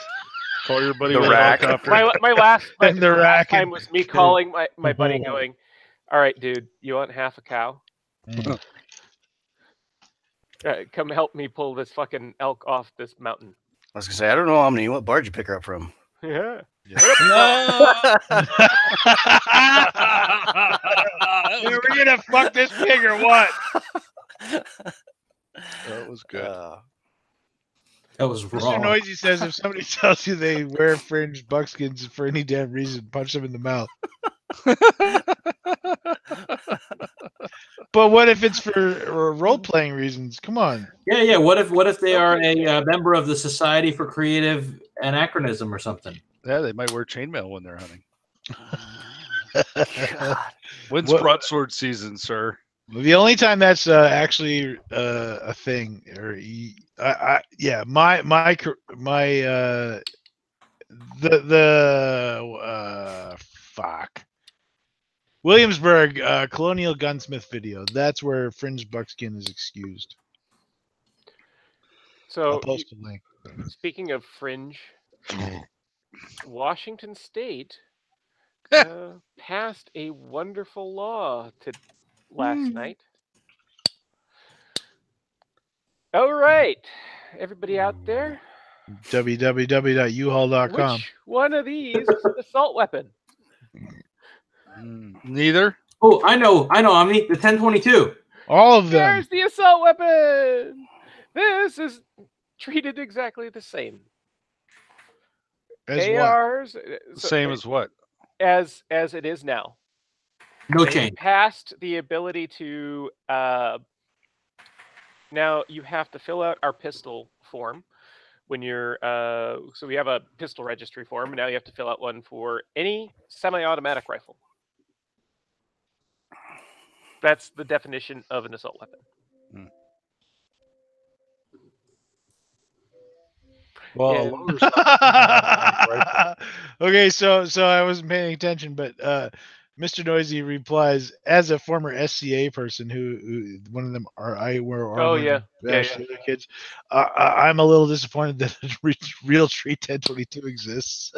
Call your buddy The with a rack. helicopter. my last And the rack time and- was me calling my buddy going, "All right, dude, you want half a cow? Come help me pull this fucking elk off this mountain." I was gonna say, I don't know how many. What bar did you pick her up from? Yeah. We're gonna fuck this pig or what? That was good. That was Mr. wrong. Noisy says if somebody tells you they wear fringed buckskins for any damn reason, punch them in the mouth. But what if it's for role playing reasons? Come on. Yeah. What if they are a member of the Society for Creative Anachronism or something? Yeah, they might wear chainmail when they're hunting. God. When's What- broadsword season, sir? The only time that's actually a thing, or fuck. Williamsburg Colonial Gunsmith video. That's where fringed buckskin is excused. I'll So post a link. speaking of fringe, Washington State passed a wonderful law last night. All right, everybody out there, www.uhaul.com. which one of these is an assault weapon? Neither. Oh, I know, Omni, the 1022. All of them. There's the assault weapon. This is treated exactly the same. As what? ARs, Same as what? as it is now. No They change. passed the ability to now you have to fill out our pistol form when you're so we have a pistol registry form, and now you have to fill out one for any semi-automatic rifle. That's the definition of an assault weapon. Well, And- Okay, so I wasn't paying attention, but Mr. Noisy replies, as a former SCA person who one of them I wear armor. Oh, and yeah. bash the other kids. I'm a little disappointed that a real tree 1022 exists.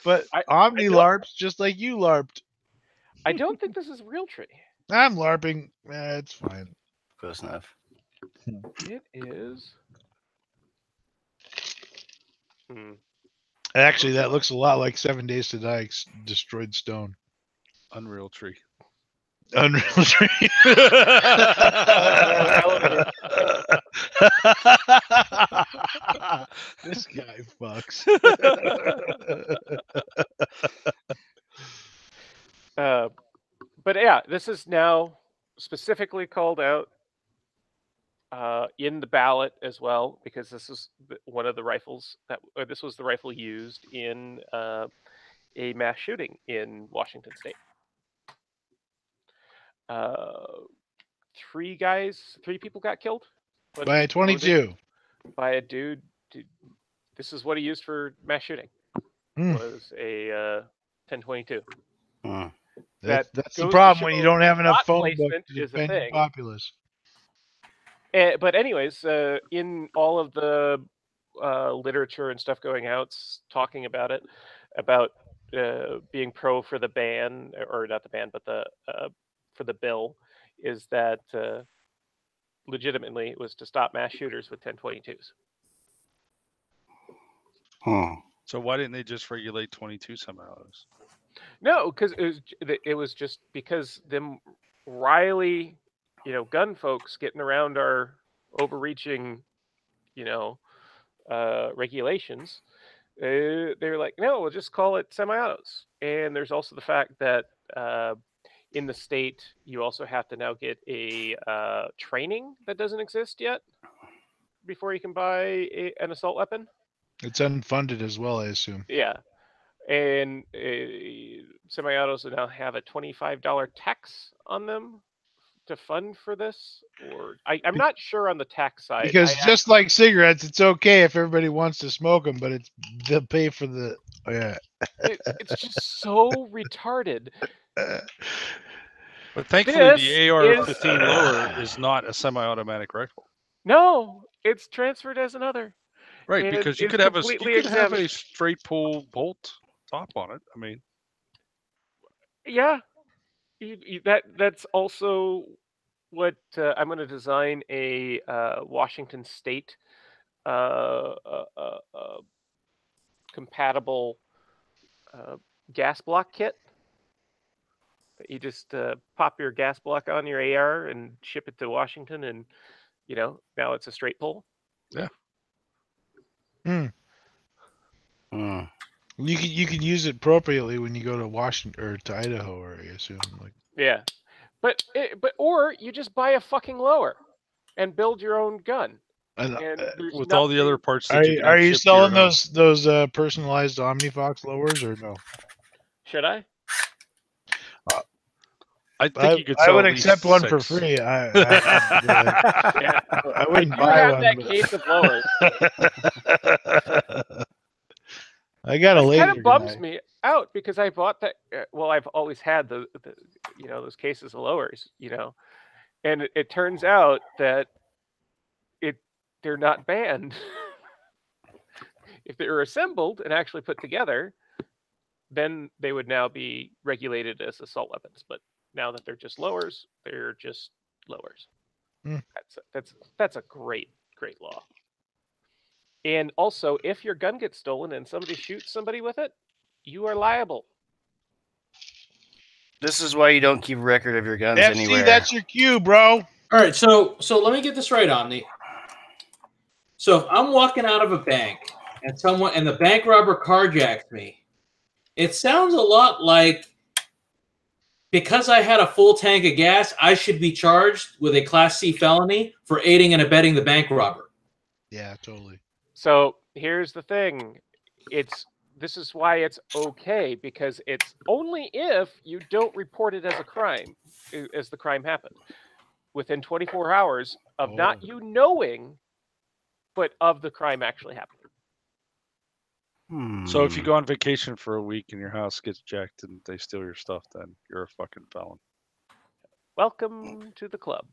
But Omni don't- LARPs just like you LARPed. I don't think this is real tree. I'm LARPing. It's fine. Close enough. It is. Actually, that looks a lot like 7 Days to Die Destroyed Stone. Unreal Tree. Unreal Tree. This guy fucks. But yeah, this is now specifically called out in the ballot as well, because this is one of the rifles this was the rifle used in a mass shooting in Washington State. 3 people got killed By a 22. by a dude. This is what he used for mass shooting. was a 1022. That's the goes to problem when you show don't have enough lot phone books placement to is a defend the thing. populace. But anyways, in all of the literature and stuff going out, talking about it, about being pro for the ban, or not the ban, but the for the bill, is that legitimately it was to stop mass shooters with 1022s. So why didn't they just regulate 22 semi-autos? No, because it was just because them Riley, gun folks getting around our overreaching, regulations. They're like, no, we'll just call it semi-autos. And there's also the fact that in the state, you also have to now get a training that doesn't exist yet before you can buy an assault weapon. It's unfunded as well, I assume. Yeah. And semi-autos now have a $25 tax on them to fund for this, or I'm not sure on the tax side. Because just like cigarettes, it's okay if everybody wants to smoke them, but they'll pay for the it's just so retarded. But thankfully, This the AR-15 lower is not a semi-automatic rifle. No, it's transferred as another. Right, And because you it's could have completely have exempt. a straight pull bolt top on it. I mean, Yeah, that's also what I'm going to design a Washington State compatible gas block kit. You just pop your gas block on your AR and ship it to Washington, and now it's a straight pull. Yeah. You can use it appropriately when you go to Washington or to Idaho, or I assume. Yeah, or you just buy a fucking lower and build your own gun. And with all the other parts that are you selling those personalized OmniFox lowers or no? Should I? I think you could sell I would at least accept one 6. for free. I I wouldn't do buy have one. that case of lowers. I got a It laser kind of bums guy. me out because I bought that. Well, I've always had the those cases of lowers, and it turns out that they're not banned. If they were assembled and actually put together, then they would now be regulated as assault weapons. But now that they're just lowers, they're just lowers. That's a great law. And also, if your gun gets stolen and somebody shoots somebody with it, you are liable. This is why you don't keep a record of your guns FC, anywhere. that's your cue, bro. All right, so let me get this right, Omni. So if I'm walking out of a bank and the bank robber carjacks me, it sounds a lot like because I had a full tank of gas, I should be charged with a Class C felony for aiding and abetting the bank robber. Yeah, totally. So here's the thing. This is why it's okay, because it's only if you don't report it as a crime, as the crime happened, within 24 hours of not you knowing, but of the crime actually happening. So if you go on vacation for a week and your house gets jacked and they steal your stuff, then you're a fucking felon. Welcome to the club.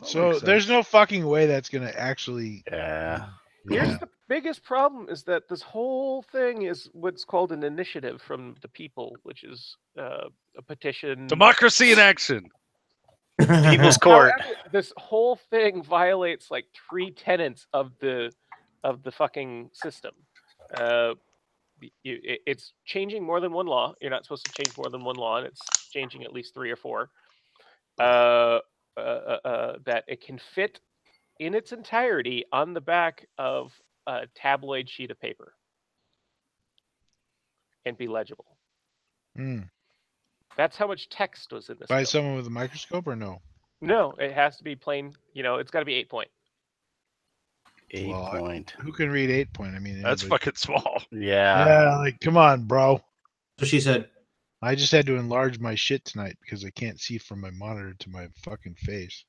So there's no fucking way that's going to actually... Yeah. Here's the biggest problem is that this whole thing is what's called an initiative from the people, which is a petition. Democracy in action. People's court. However, this whole thing violates like 3 tenets of the fucking system. It's changing more than one law. You're not supposed to change more than one law, and it's changing at least 3 or 4. That it can fit in its entirety on the back of a tabloid sheet of paper and be legible. That's how much text was in this. By someone with a microscope or no? No, it has to be plain. It's got to be 8 point. 8 point. Who can read 8 point? I mean, that's fucking small. Yeah. Yeah, like come on, bro. So she said. I just had to enlarge my shit tonight because I can't see from my monitor to my fucking face.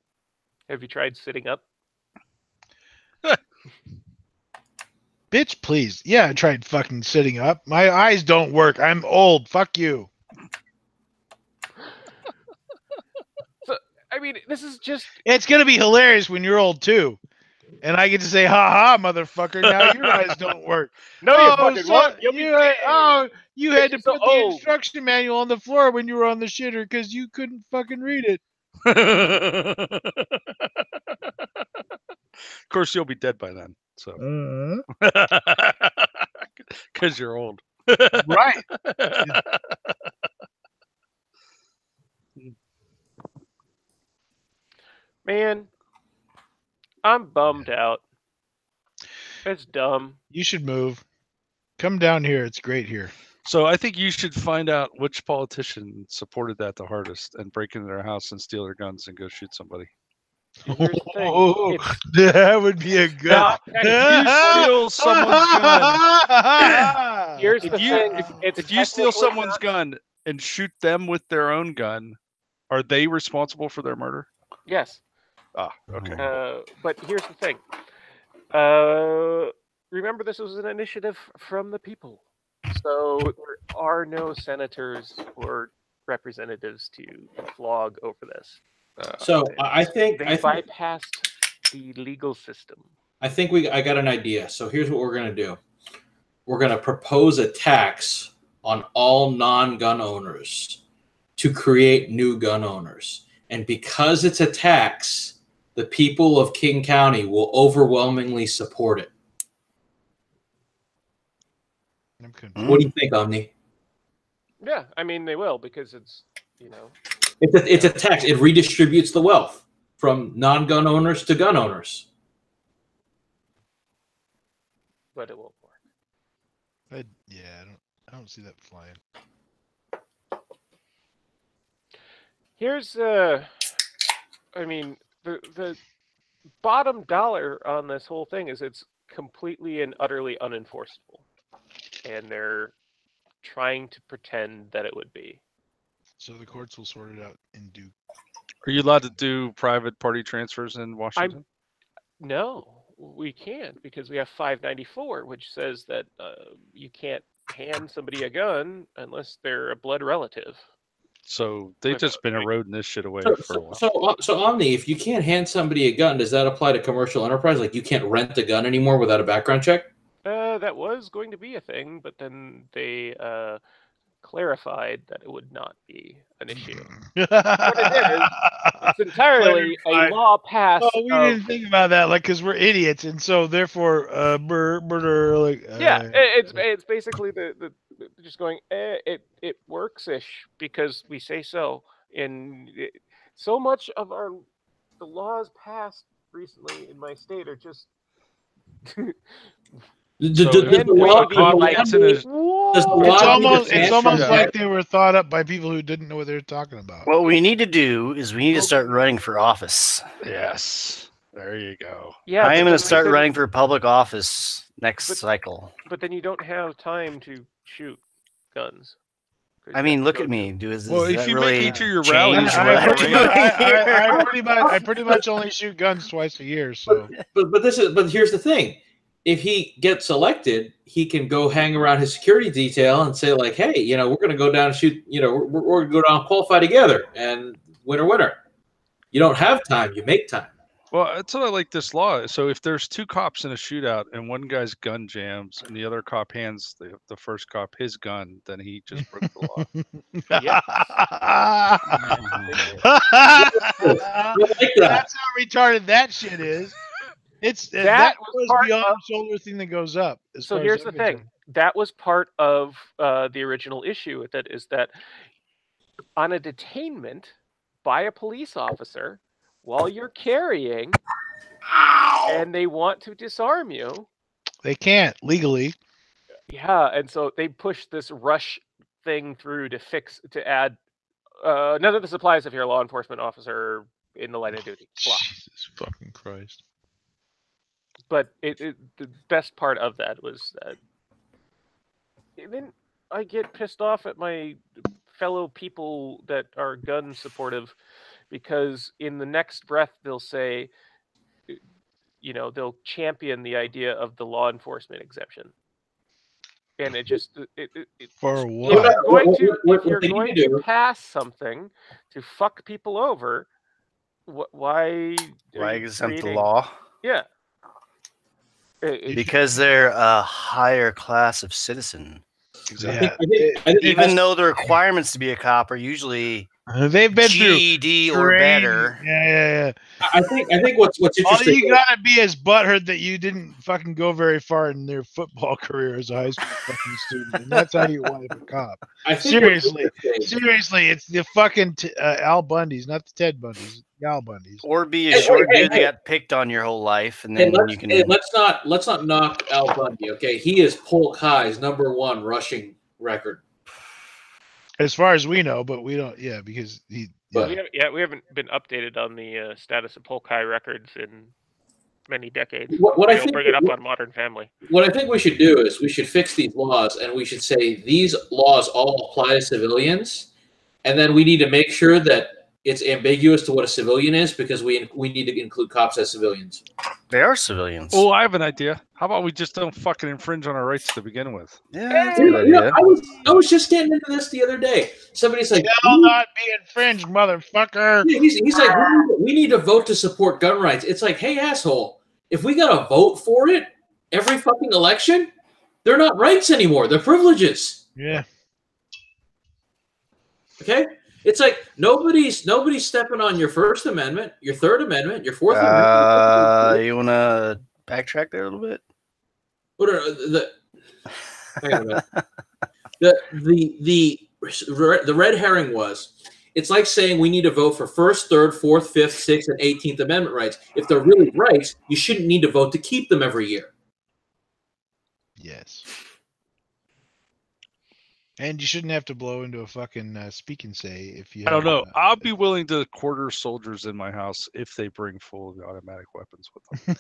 Have you tried sitting up? Bitch, please. Yeah, I tried fucking sitting up. My eyes don't work. I'm old. Fuck you. So, I mean, this is just. It's gonna be hilarious when you're old too. And I get to say, ha ha, motherfucker, now your eyes don't work. No, you fucking won't. You'll be dead. You had to So put the old. instruction manual on the floor when you were on the shitter because you couldn't fucking read it. Of course, you'll be dead by then. So, because you're old, Right. Man, I'm bummed out. It's dumb. You should move. Come down here. It's great here. So I think you should find out which politician supported that the hardest and break into their house and steal their guns and go shoot somebody. Here's the thing. Oh, It's- that would be a good. Now, if you steal someone's gun, Here's the if you thing. It's if you steal technically someone's not- gun and shoot them with their own gun, are they responsible for their murder? Yes. Ah, okay. But here's the thing. Remember, this was an initiative from the people. So there are no senators or representatives to flog over this. So I think They bypassed the legal system. I got an idea. So here's what we're gonna do. We're gonna propose a tax on all non-gun owners to create new gun owners. And because it's a tax, the people of King County will overwhelmingly support it. What do you think, Omni? Yeah, I mean they will because it's It's a tax. It redistributes the wealth from non-gun owners to gun owners. but it won't work. I don't see that flying. Here's I mean the bottom dollar on this whole thing is it's completely and utterly unenforceable. And they're trying to pretend that it would be. So the courts will sort it out in due. Are you allowed to do private party transfers in Washington? No, we can't because we have 594, which says that you can't hand somebody a gun unless they're a blood relative. So they've just been eroding this shit away for a while. So Omni, if you can't hand somebody a gun, does that apply to commercial enterprise? Like you can't rent a gun anymore without a background check? That was going to be a thing, but then they clarified that it would not be an issue. What it is, it's entirely a law passed. Oh, we didn't think about that, like, because we're idiots, and so therefore, murder, like. Yeah, it's basically the just going. It works ish because we say so. And so much of the laws passed recently in my state are just. It's almost like they were thought up by people who didn't know what they were talking about. What we need to do is we need to start running for office. Yes. There you go. Yeah, I am going to start running for public office next cycle. But then you don't have time to shoot guns. I mean, look at me. Does if you really make each of your change rallies, what I'm doing? I pretty much only shoot guns twice a year. So, but here's the thing: if he gets elected, he can go hang around his security detail and say, like, "Hey, we're going to go down and shoot. We're going to go down and qualify together, and winner." You don't have time; you make time. Well, that's what I like this law. So if there's two cops in a shootout and one guy's gun jams and the other cop hands the first cop his gun, then he just broke the law. That's how retarded that shit is. That was beyond the shoulder thing that goes up. So here's the thing. That was part of the original issue with it is that on a detainment by a police officer, while you're carrying and they want to disarm you. They can't legally. Yeah, and so they pushed this rush thing through to add none of the supplies if you're a law enforcement officer in the line of duty. Blah. Jesus fucking Christ. But the best part of that was that then I get pissed off at my fellow people that are gun supportive because in the next breath they'll say they'll champion the idea of the law enforcement exemption. And it just For if what? you're going to pass something to fuck people over, why exempt the law? Yeah. Because they're a higher class of citizen. Exactly. Even though the requirements to be a cop are usually they've been GED or better. Yeah. I think what's interesting. All you gotta be is butthurt that you didn't fucking go very far in their football career as a high school fucking student, and that's how you wind up a cop. Seriously, it's the fucking Al Bundys, not the Ted Bundys, the Al Bundys. Or be a short dude that got picked on your whole life, and then you can. Let's not knock Al Bundy. Okay, he is Polk High's #1 rushing record. As far as we know, but we don't. Yeah, because he. Yeah. We haven't been updated on the status of Polk High records in many decades. What I think, bring it up on Modern Family. What I think we should do is we should fix these laws, and we should say these laws all apply to civilians, and then we need to make sure that it's ambiguous to what a civilian is, because we need to include cops as civilians. They are civilians. Oh, I have an idea. How about we just don't fucking infringe on our rights to begin with? Yeah, that's a good idea. I was just getting into this the other day. Somebody's like, "Shall not be infringed, motherfucker." He's like, we need to vote to support gun rights. It's like, hey, asshole, if we got to vote for it every fucking election, they're not rights anymore. They're privileges. Yeah. Okay? It's like nobody's stepping on your First Amendment, your Third Amendment, your Fourth Amendment. You want to backtrack there a little bit? What are the red herring was? It's like saying we need to vote for First, Third, Fourth, Fifth, Sixth, and 18th Amendment rights. If they're really rights, you shouldn't need to vote to keep them every year. Yes. And you shouldn't have to blow into a fucking speak and say if you. I don't know. I'll be willing to quarter soldiers in my house if they bring full automatic weapons with them.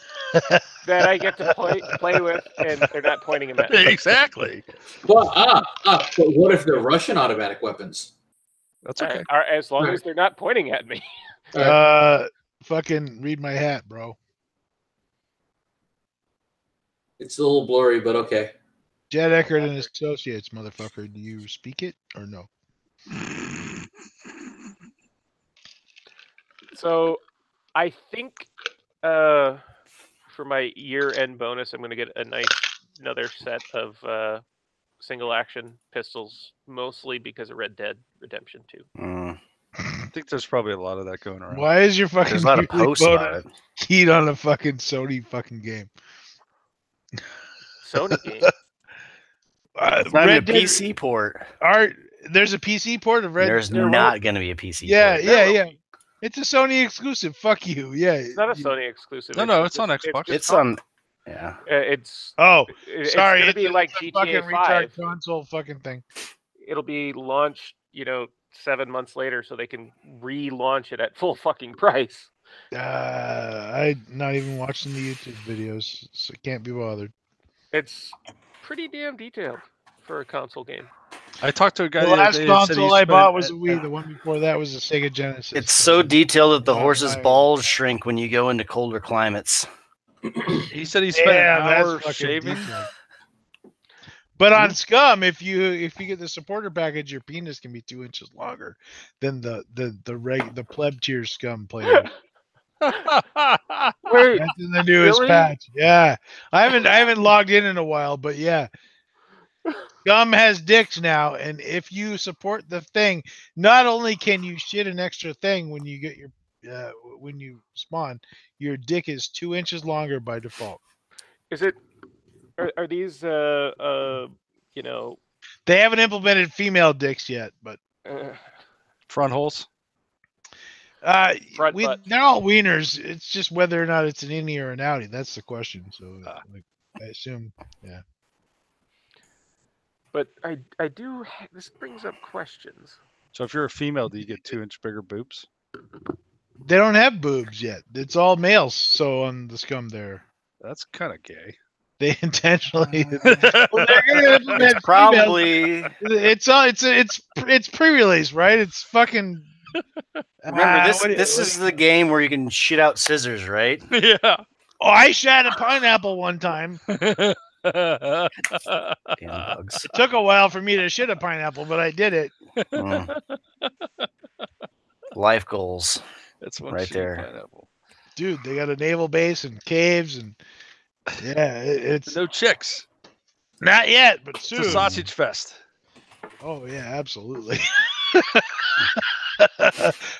That I get to play with, and they're not pointing them at me. Exactly. Well, but what if they're Russian automatic weapons? That's okay. As long as they're not pointing at me. Fucking read my hat, bro. It's a little blurry, but okay. Jed Eckert and Associates, motherfucker. Do you speak it or no? So, I think for my year-end bonus, I'm going to get another set of single action pistols, mostly because of Red Dead Redemption 2. I think there's probably a lot of that going around. Why is your fucking There's a lot of posts about it. keyed on a fucking Sony fucking game? Sony game? It's not even a PC port. There's a PC port of Red Dead. There's not going to be a PC port. Yeah. It's a Sony exclusive. Fuck you. Yeah. It's not a Sony exclusive. No, it's on Xbox. It's on. Yeah. It's sorry. It's gonna be like GTA fucking 5 retard console fucking thing. It'll be launched, 7 months later, so they can relaunch it at full fucking price. I'm not even watching the YouTube videos, so I can't be bothered. It's pretty damn detailed for a console game. I talked to a guy the last console I bought was a Wii. The one before that was a Sega Genesis. It's so detailed that the horse's balls shrink when you go into colder climates. He said he spent an hour shaving. Detailed. But on Scum, if you get the supporter package, your penis can be 2 inches longer than the pleb tier Scum player. Wait, that's in the newest patch. Yeah, I haven't logged in a while, but yeah, Scum has dicks now, and if you support the thing, not only can you shit an extra thing when you get your when you spawn, your dick is 2 inches longer by default. Is it? Are these They haven't implemented female dicks yet, but front holes. They're all wieners. It's just whether or not it's an innie or an outie. That's the question. So I assume, yeah. But I do. This brings up questions. So if you're a female, do you get 2 inch bigger boobs? They don't have boobs yet. It's all males. So on the Scum there, that's kind of gay. They intentionally. They're gonna implement probably. It's pre-release, right? It's fucking. Remember, this is the game where you can shit out scissors, right? Yeah. Oh, I shot a pineapple one time. Damn bugs. It took a while for me to shit a pineapple, but I did it. Mm. Life goals. That's one Right shitty there. pineapple. Dude, they got a naval base and caves and yeah, it's No chicks. not yet, but It's soon. a sausage fest. Oh yeah, absolutely.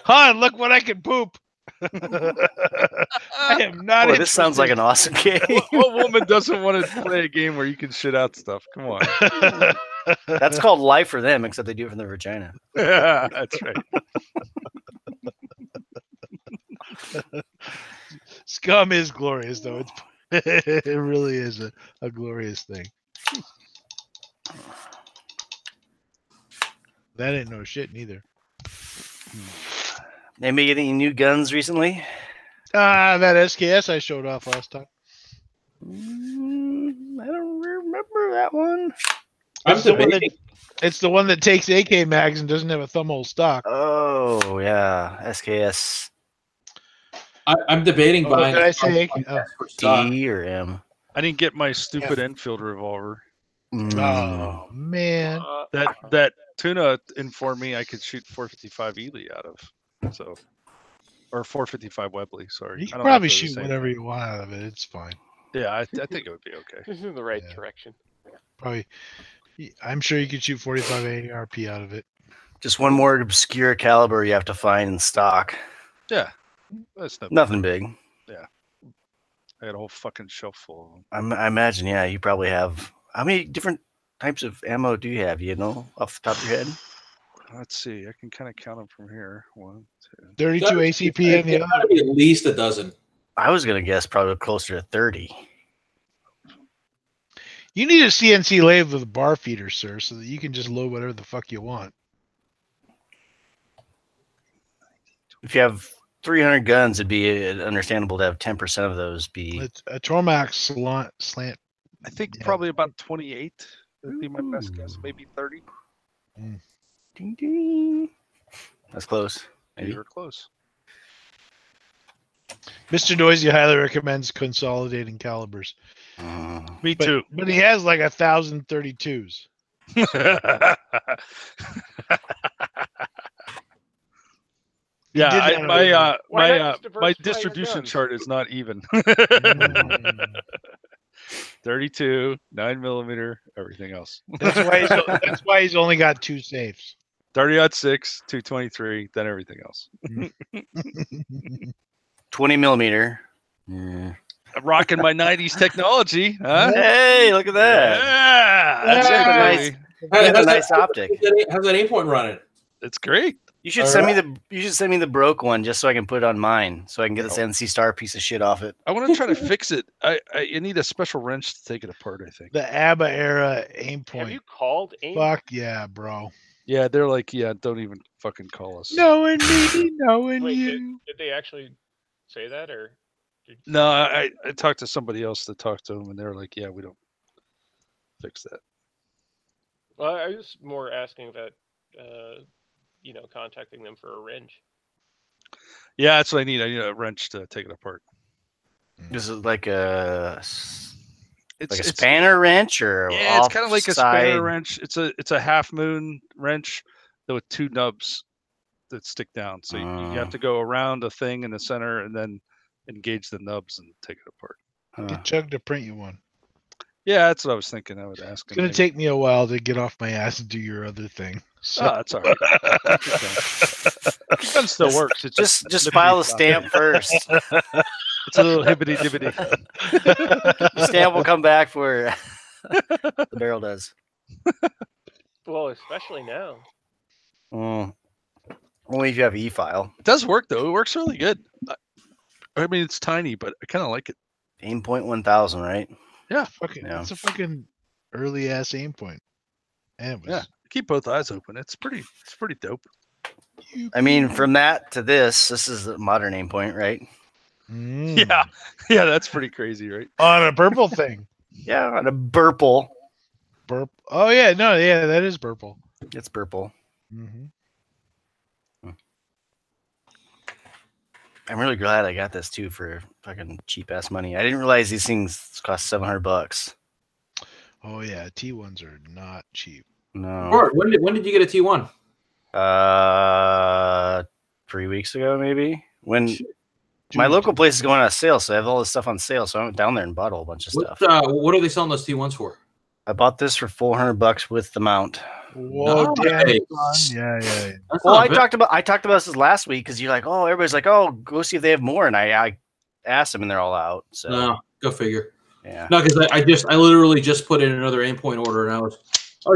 Han, look what I can poop. I am not. Boy, this sounds like an awesome game. What woman doesn't want to play a game where you can shit out stuff? Come on. That's called life for them, except they do it from their vagina. Yeah, that's right. Scum is glorious, though. It really is a glorious thing. That ain't no shit neither. Anybody get any new guns recently? That SKS I showed off last time. I don't remember that one. I'm debating. It's the one that takes AK mags and doesn't have a thumbhole stock. Oh yeah, SKS I'm debating Oh, buying. did I say? D or M. I didn't get my stupid Enfield revolver. Oh man. That tuna informed me I could shoot 455 Ely out of. So, or 455 Webley. Sorry. You I can don't probably know if they're the shoot same whatever thing. you want out of it. It's fine. Yeah, I think it would be okay. This is in the right Yeah. direction. Probably. I'm sure you could shoot 45 ARP out of it. Just one more obscure caliber you have to find in stock. Yeah, that's no. Nothing big. I got a whole fucking shelf full of them. I imagine, yeah, you probably have. How many different types of ammo do you have? You know, off the top of your head? Let's see. I can kind of count them from here. 1, 2. 32 ACP in the It's other. gotta be at least a dozen. I was gonna guess probably closer to 30. You need a CNC lathe with a bar feeder, sir, so that you can just load whatever the fuck you want. If you have 300 guns, it'd be understandable to have 10% of those be. It's a Tormax slant. I think Yeah. probably about 28 would be my best guess. Maybe 30. Ding, ding. That's close. Maybe. You were close. Mr. Noisy highly recommends consolidating calibers. Me But, too. but he has like 1,032s. Yeah, did I, that my Why not just my diversify your distribution guns? chart is not even. Mm. 32, 9mm, everything else. That's why he's only got 2 safes. 30-06, 223, then everything else. 20 millimeter. Mm. I'm rocking my 90s technology, huh? Hey, look at that. Yeah, that's Yeah. it, Nice. baby. That's a How's nice that- optic. How's that aim point running? It's great. You should All send right. me the broke one just so I can put it on mine, so I can get this NC Star piece of shit off it. I want to try to fix it. I need a special wrench to take it apart, I think. The ABBA era aim Have point. you called AIM? Fuck yeah, bro. Yeah, they're like, yeah, don't even fucking call us. Knowing me, knowing Wait, you. did they actually say that, or? No, I talked to somebody else that talked to them, and they were like, yeah, we don't fix that. Well, I was more asking that, contacting them for a wrench. Yeah, that's what I need. I need a wrench to take it apart. This is like a It's spanner wrench, or Yeah, it's kind of like a spanner offside? wrench. It's a half moon wrench with 2 nubs that stick down. So you have to go around a thing in the center and then engage the nubs and take it apart. Get Chug to print you one. Yeah, that's what I was thinking. I would ask It's him. gonna take me a while to get off my ass and do your other thing. So Oh, that's all right. The gun still works. It's Just file a stamp first. It's a little hibbity dibbity. The stamp will come back where the barrel does. Well, especially now. Only if you have e-file. It does work though. It works really good. I mean, it's tiny, but I kind of like it. Aim point 1000, right? fucking, Yeah. it's a fucking early ass aim point. And it was, Yeah, keep both eyes open. It's pretty dope. I mean, from that to this is a modern aim point, right? Mm. Yeah, that's pretty crazy, right? On a purple thing. Yeah, on a Burple. Burp. Oh yeah, no, yeah, that is purple. It's Burple. Mm-hmm. I'm really glad I got this too for fucking cheap ass money. I didn't realize these things cost $700. Oh yeah, T1s are not cheap. No. Bart, when did you get a T1? 3 weeks ago, maybe. When Dude, my local place is going on sale, so I have all this stuff on sale. So I went down there and bought a whole bunch of stuff. What are they selling those T1s for? I bought this for $400 with the mount. Whoa, Nice. damn, son. Yeah. That's Well, not I bad. talked about this last week because you're like, oh, everybody's like, oh, go see if they have more, and I asked them, and they're all out. So No, go figure. yeah, No, because I literally just put in another endpoint order, and I was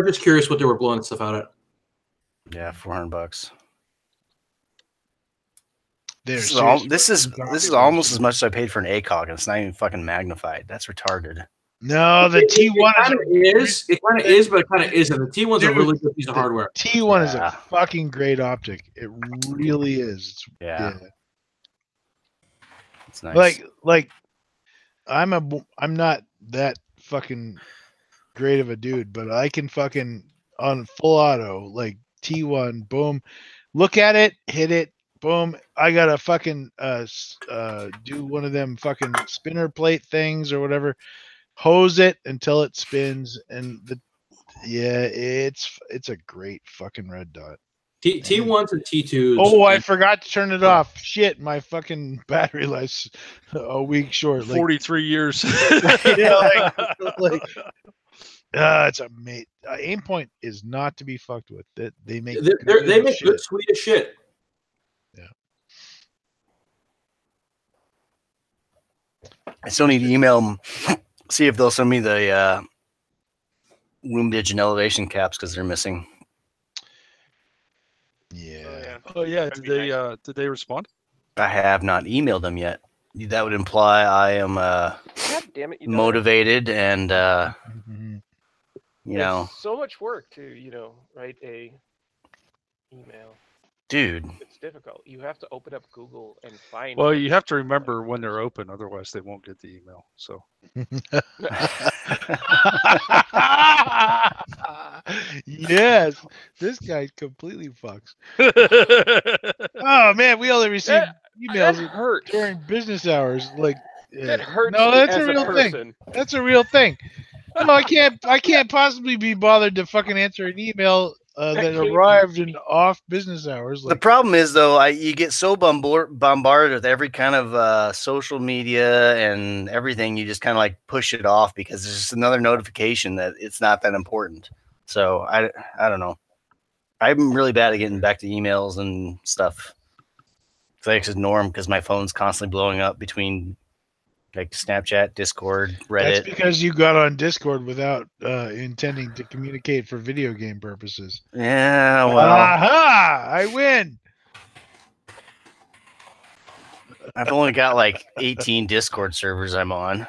just curious what they were blowing stuff out at. yeah, $400. This This is almost as much as I paid for an ACOG, and it's not even fucking magnified. That's retarded. No, the T1 is. It kind of is, but it kind of isn't. The T1's a really good piece of hardware. T1 is a fucking great optic. It really is. Yeah. It's nice. Like I'm not that fucking great of a dude, but I can fucking on full auto, like T1, boom, look at it, hit it, boom. I gotta fucking do one of them fucking spinner plate things or whatever. Hose it until it spins, and it's a great fucking red dot. T1s and T2s. Oh, I forgot to turn it off. Shit, my fucking battery life's a week short. 43 years. Yeah, it's a mate. Aimpoint is not to be fucked with. That they make good sweet as shit. Yeah. I still need to email them, see if they'll send me the windage and elevation caps because they're missing. Yeah. Oh yeah. Did they respond? I have not emailed them yet. That would imply I am God damn it, motivated and you know, it's so much work to write a email. Dude, it's difficult. You have to open up Google and find. Well, you have to remember when they're open, otherwise they won't get the email. So. Yes, this guy completely fucks. Oh man, we only receive emails during business hours. Like that hurts. No, that's as a real person. thing. That's a real thing. No, I can't possibly be bothered to fucking answer an email that arrived in off business hours. The problem is though, you get so bombarded with every kind of social media and everything, you just kind of like push it off because there's just another notification that it's not that important. So I don't know. I'm really bad at getting back to emails and stuff. So I just ignore them because my phone's constantly blowing up between like Snapchat, Discord, Reddit. That's because you got on Discord without intending to communicate for video game purposes. Yeah, well. Aha! I win! I've only got like 18 Discord servers I'm on.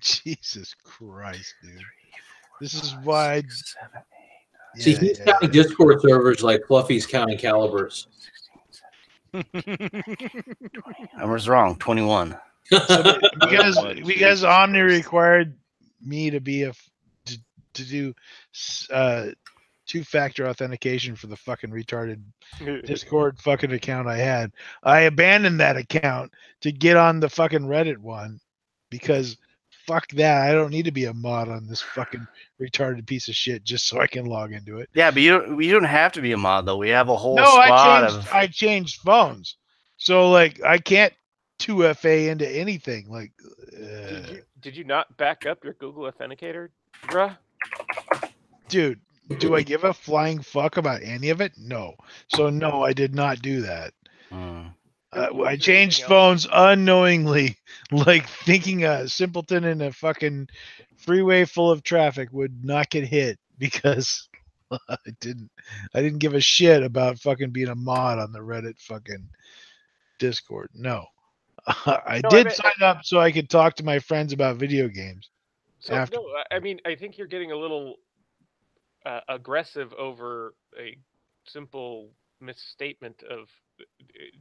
Jesus Christ, dude. This is why... 6, 7, 8, 9, See, he's counting Discord servers like Fluffy's counting calibers. I was wrong. 21. So because Omni required me to be to do two-factor authentication for the fucking retarded Discord fucking account I had. I abandoned that account to get on the fucking Reddit one because fuck that. I don't need to be a mod on this fucking retarded piece of shit just so I can log into it. Yeah, but you don't have to be a mod though. We have a whole squad I changed phones. So like I can't 2FA into anything. Like Did you not back up your Google Authenticator, bruh? Dude, do I give a flying fuck about any of it? No. So no, I did not do that. I changed phones unknowingly, like thinking a simpleton in a fucking freeway full of traffic would not get hit because I didn't give a shit about fucking being a mod on the Reddit fucking Discord. No. I did sign up so I could talk to my friends about video games. So, no, I mean, I think you're getting a little aggressive over a simple misstatement of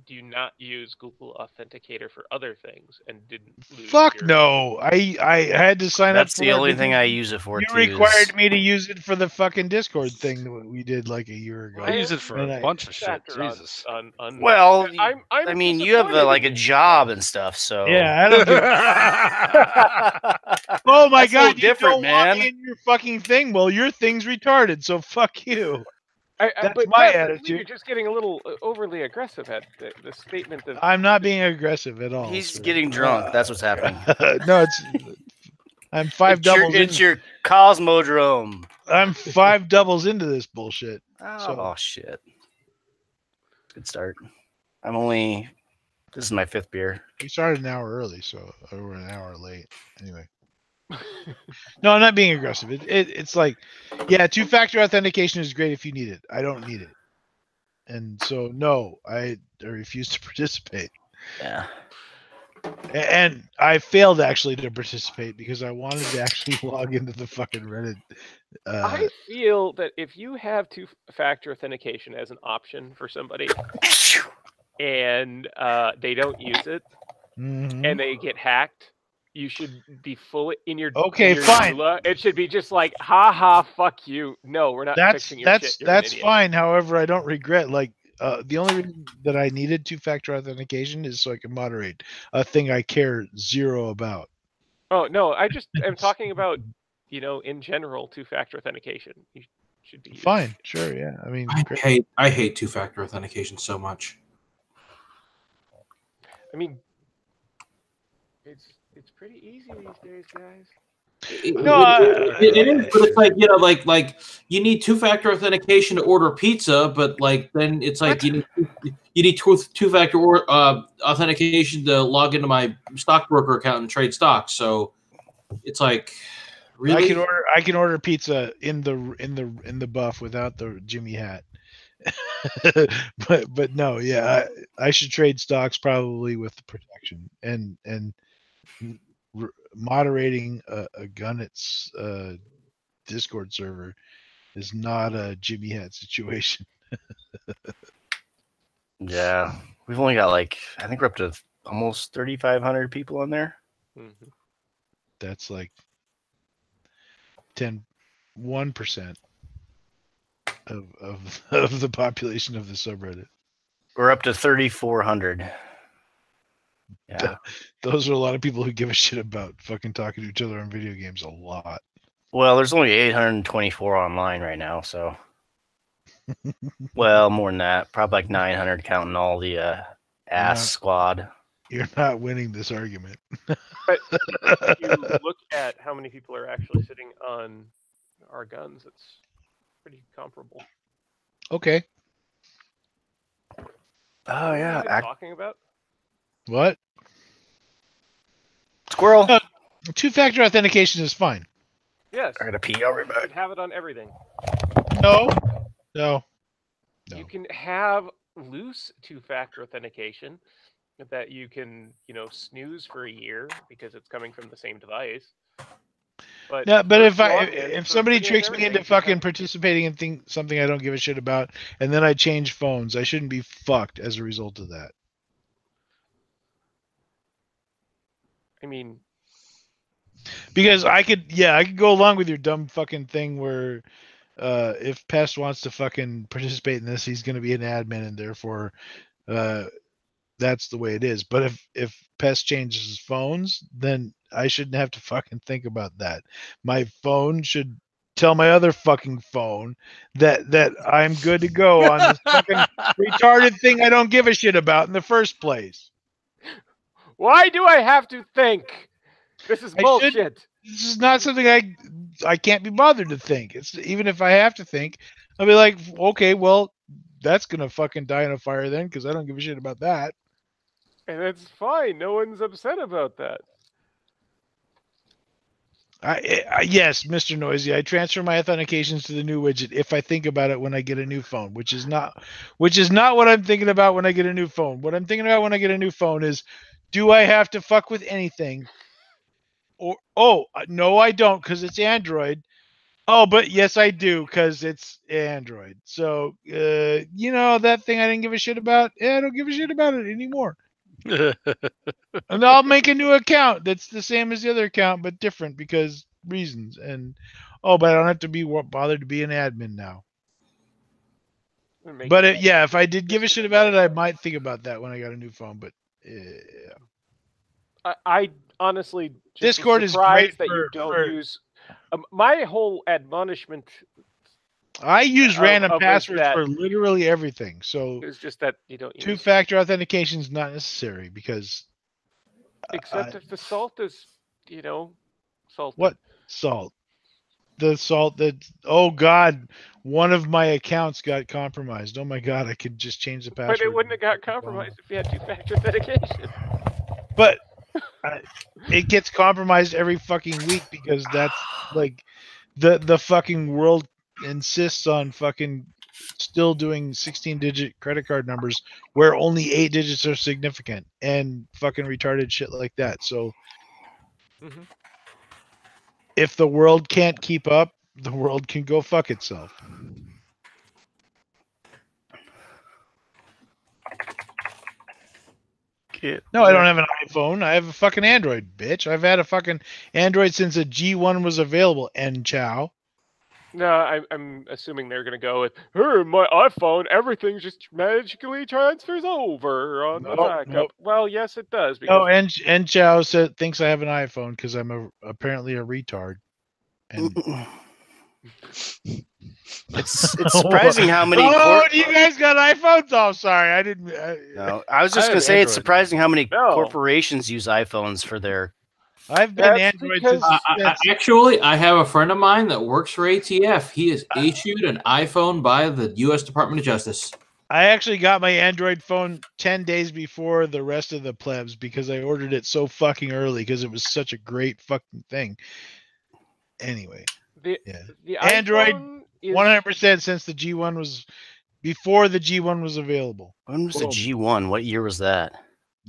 do you not use Google Authenticator for other things and didn't lose Fuck your... no. I had to sign That's up for the it only because thing I use it for. you too, required is- me to use it for the fucking Discord thing that we did like a year ago. I use it for And a bunch of shit. Factor on- Jesus. on- Well, I'm I mean, you have disappointed like in a you. job and stuff, so Yeah, I don't give. Oh my That's a little god, you different, don't want man. me in your fucking thing. Well, your thing's retarded, so fuck you. That's but my Beth, I believe attitude. You're just getting a little overly aggressive at the statement of... I'm not being aggressive at all. he's sir. getting drunk. That's what's happening. No, I'm five It's your, doubles in. it's your Cosmodrome. I'm 5 doubles into this bullshit. Oh shit! Good start. This is my 5th beer. We started an hour early, so we're an hour late. Anyway. No, I'm not being aggressive. It's like, yeah, 2-factor authentication is great if you need it. I don't need it. And so, no, I refuse to participate. Yeah. And I failed actually to participate because I wanted to actually log into the fucking Reddit. I feel that if you have 2-factor authentication as an option for somebody and they don't use it Mhm. and they get hacked, you should be full in your... Okay, in your fine. EULA. It should be just like, ha ha, fuck you. No, we're not fixing your shit. You're an That's idiot. fine. However, I don't regret the only reason that I needed 2-factor authentication is so I can moderate a thing I care zero about. Oh no, I just am talking about, in general, 2-factor authentication. You should be Fine, sure, yeah. I mean, great. I hate 2-factor authentication so much. I mean, it's pretty easy these days, guys. It is, but it's like, like you need 2-factor authentication to order pizza, but like then it's like you need 2-factor authentication to log into my stockbroker account and trade stocks. So it's like, really, I can order pizza in the buff without the Jimmy hat. but no, yeah, I should trade stocks probably with the protection and moderating a Gunnit's Discord server is not a Jimmy hat situation. Yeah, we've only got I think we're up to almost 3,500 people on there. Mm-hmm. That's like 1% of the population of the subreddit. We're up to 3,400. Yeah. Those are a lot of people who give a shit about fucking talking to each other on video games a lot. Well, there's only 824 online right now, so. Well, more than that. Probably like 900 counting all the squad. You're not winning this argument. But if you look at how many people are actually sitting on our guns, it's pretty comparable. Okay. Oh, yeah. What are you talking about? What? Squirrel. 2-factor authentication is fine. Yes. I gotta pee. I'll be You back. can have it on everything. No. You can have loose 2-factor authentication that you can, snooze for a year because it's coming from the same device. But yeah, but login if for somebody pretty much tricks me everything, into you fucking have- participating in something I don't give a shit about, and then I change phones, I shouldn't be fucked as a result of that. I mean, Because I could go along with your dumb fucking thing where if Pest wants to fucking participate in this, he's going to be an admin, and therefore that's the way it is. But if Pest changes his phones, then I shouldn't have to fucking think about that. My phone should tell my other fucking phone that I'm good to go on this fucking retarded thing I don't give a shit about in the first place. why do I have to think? This is I bullshit. This is not something I can't be bothered to think. It's even if I have to think, I'll be like, okay, well, that's gonna fucking die in a fire then, because I don't give a shit about that. And it's fine. No one's upset about that. Yes, Mr. Noisy, I transfer my authentications to the new widget if I think about it when I get a new phone, which is not what I'm thinking about when I get a new phone. What I'm thinking about when I get a new phone is, do I have to fuck with anything? Or no, I don't, because it's Android. Oh, but yes, I do, because it's Android. So, that thing I didn't give a shit about, I don't give a shit about it anymore. And I'll make a new account that's the same as the other account, but different because reasons. And, but I don't have to be bothered to be an admin now. But if I did give a shit about it, I might think about that when I got a new phone. But I honestly just Discord is great that you don't use. My whole admonishment. I use random passwords for literally everything. So it's just that you don't use two-factor authentication is not necessary because. Except if the salt is, salted. What salt? The salt that, oh God, one of my accounts got compromised. Oh my God, I could just change the password. But it wouldn't have got compromised if you had two-factor authentication. But it gets compromised every fucking week because that's like the fucking world insists on fucking still doing 16-digit credit card numbers where only 8 digits are significant and fucking retarded shit like that. So if the world can't keep up, the world can go fuck itself. No, I don't have an iPhone. I have a fucking Android, bitch. I've had a fucking Android since a G1 was available. And ciao. No, I'm assuming they're gonna go with, hey, my iPhone, everything just magically transfers over on the backup. Nope. Well, yes, it does. Because and Chow thinks I have an iPhone because I'm apparently a retard. And it's surprising how many. You guys got iPhones? Oh, sorry, I didn't. No, I was just gonna say it's surprising how many corporations use iPhones for their. I've been Android since. Actually, I have a friend of mine that works for ATF. He is issued an iPhone by the U.S. Department of Justice. I actually got my Android phone 10 days before the rest of the plebs because I ordered it so fucking early because it was such a great fucking thing. Anyway, the Android 100% since the G1 was before the G1 was available. When was the G1? What year was that?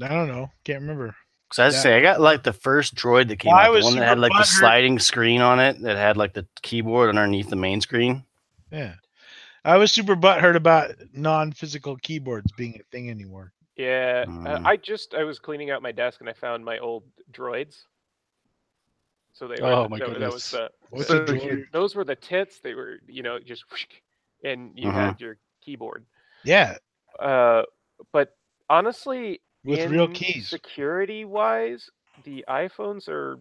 I don't know. Can't remember. Because I got like the first Droid that came out, the one that had like the sliding screen on it, that had like the keyboard underneath the main screen. Yeah. I was super butthurt about non-physical keyboards being a thing anymore. Yeah. I was cleaning out my desk and I found my old Droids. So they were, my goodness. Those were the tits. They were, just, and you had your keyboard. Yeah. But honestly, with real keys, security-wise, the iPhones are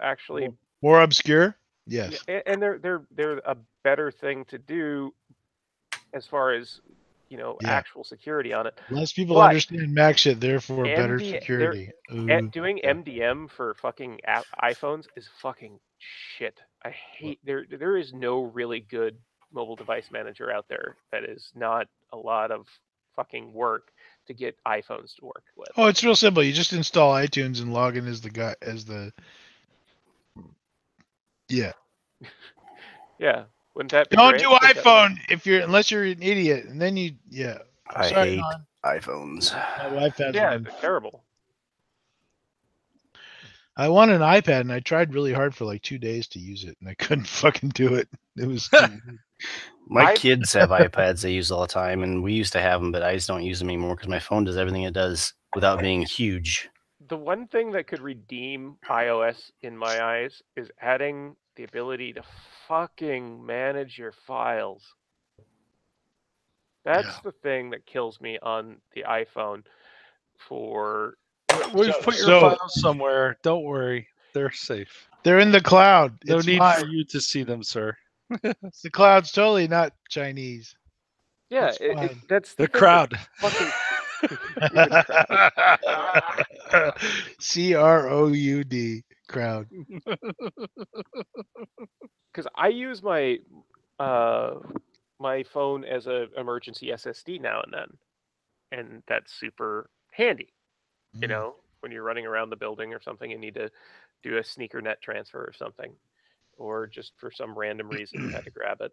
actually more obscure. Yes, and they're a better thing to do as far as actual security on it. Less people understand Mac shit, therefore better security. Doing MDM for fucking iPhones is fucking shit. I hate there is no really good mobile device manager out there that is not a lot of fucking work to get iPhones to work with. Oh, it's real simple. You just install iTunes and log in as the guy Yeah. Yeah. Wouldn't that be Don't do iPhone unless you're an idiot, and then I hate iPhones. My wife has one. They're terrible. I want an iPad, and I tried really hard for like 2 days to use it, and I couldn't fucking do it. It was. My kids have iPads they use all the time, and we used to have them, but I just don't use them anymore because my phone does everything it does without being huge. The one thing that could redeem iOS in my eyes is adding the ability to fucking manage your files. That's the thing that kills me on the iPhone. We've put your files somewhere. Don't worry. They're safe. They're in the cloud. No need for you to see them, sir. The cloud's totally not Chinese. Yeah, that's the crowd. Fucking CROUD crowd. Because I use my my phone as an emergency SSD now and then, and that's super handy. When you're running around the building or something and need to do a sneaker net transfer or something, or just for some random reason you had to grab it.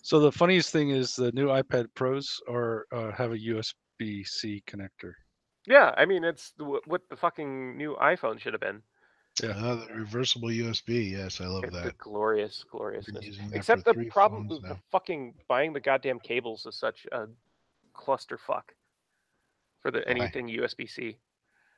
So the funniest thing is the new iPad Pros have a USB-C connector. Yeah, I mean it's what the fucking new iPhone should have been. The reversible USB. Yes, I love The that. gloriousness. Been using that Except for the 3 problem phones with now. the fucking buying the goddamn cables is such a clusterfuck for the Why? anything USB-C.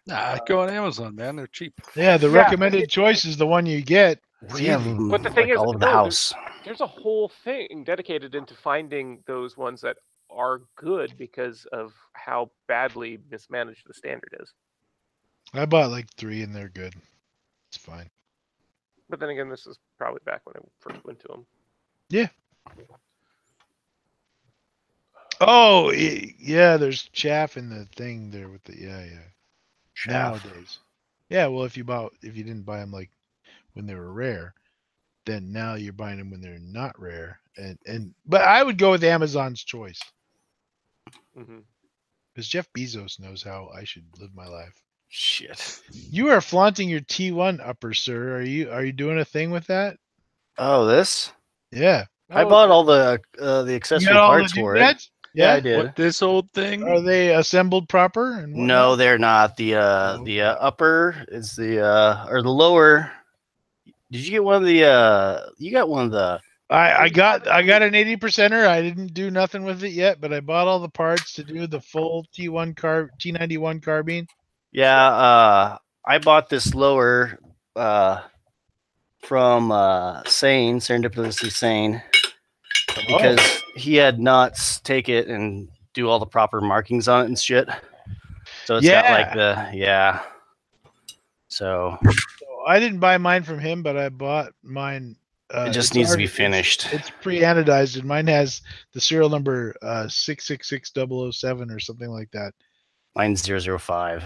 Nah, go on Amazon, man. They're cheap. Yeah, the Yeah, recommended choice is the one you get. It's We have easy. them, But the thing like is, all over the no, house. there's a whole thing dedicated into finding those ones that are good because of how badly mismanaged the standard is. I bought like 3 and they're good. It's fine. But then again, this is probably back when I first went to them. Yeah. Oh, yeah, there's chaff in the thing there with the Chaff. nowadays. Yeah, well, if you didn't buy them like when they were rare, then now you're buying them when they're not rare. But I would go with Amazon's choice Mm-hmm. because Jeff Bezos knows how I should live my life. Shit. You are flaunting your T1 upper, sir. Are you doing a thing with that? Oh, this? Yeah. I bought all the accessory parts for it. doodads? Yeah, I Yeah. did. What, this old thing? Are they assembled proper? And No, whatnot? they're not. The okay. upper is the or the lower. Did you get one of the you got one of the I got an 80%er. I didn't do nothing with it yet, but I bought all the parts to do the full T91 carbine. yeah, I bought this lower from Sane, Serendipitously Sane, because he had nuts take it and do all the proper markings on it and shit. So it's got like the So I didn't buy mine from him, but I bought mine. it just needs to be finished. It's pre-anodized, and mine has the serial number 666007 or something like that. Mine's 005.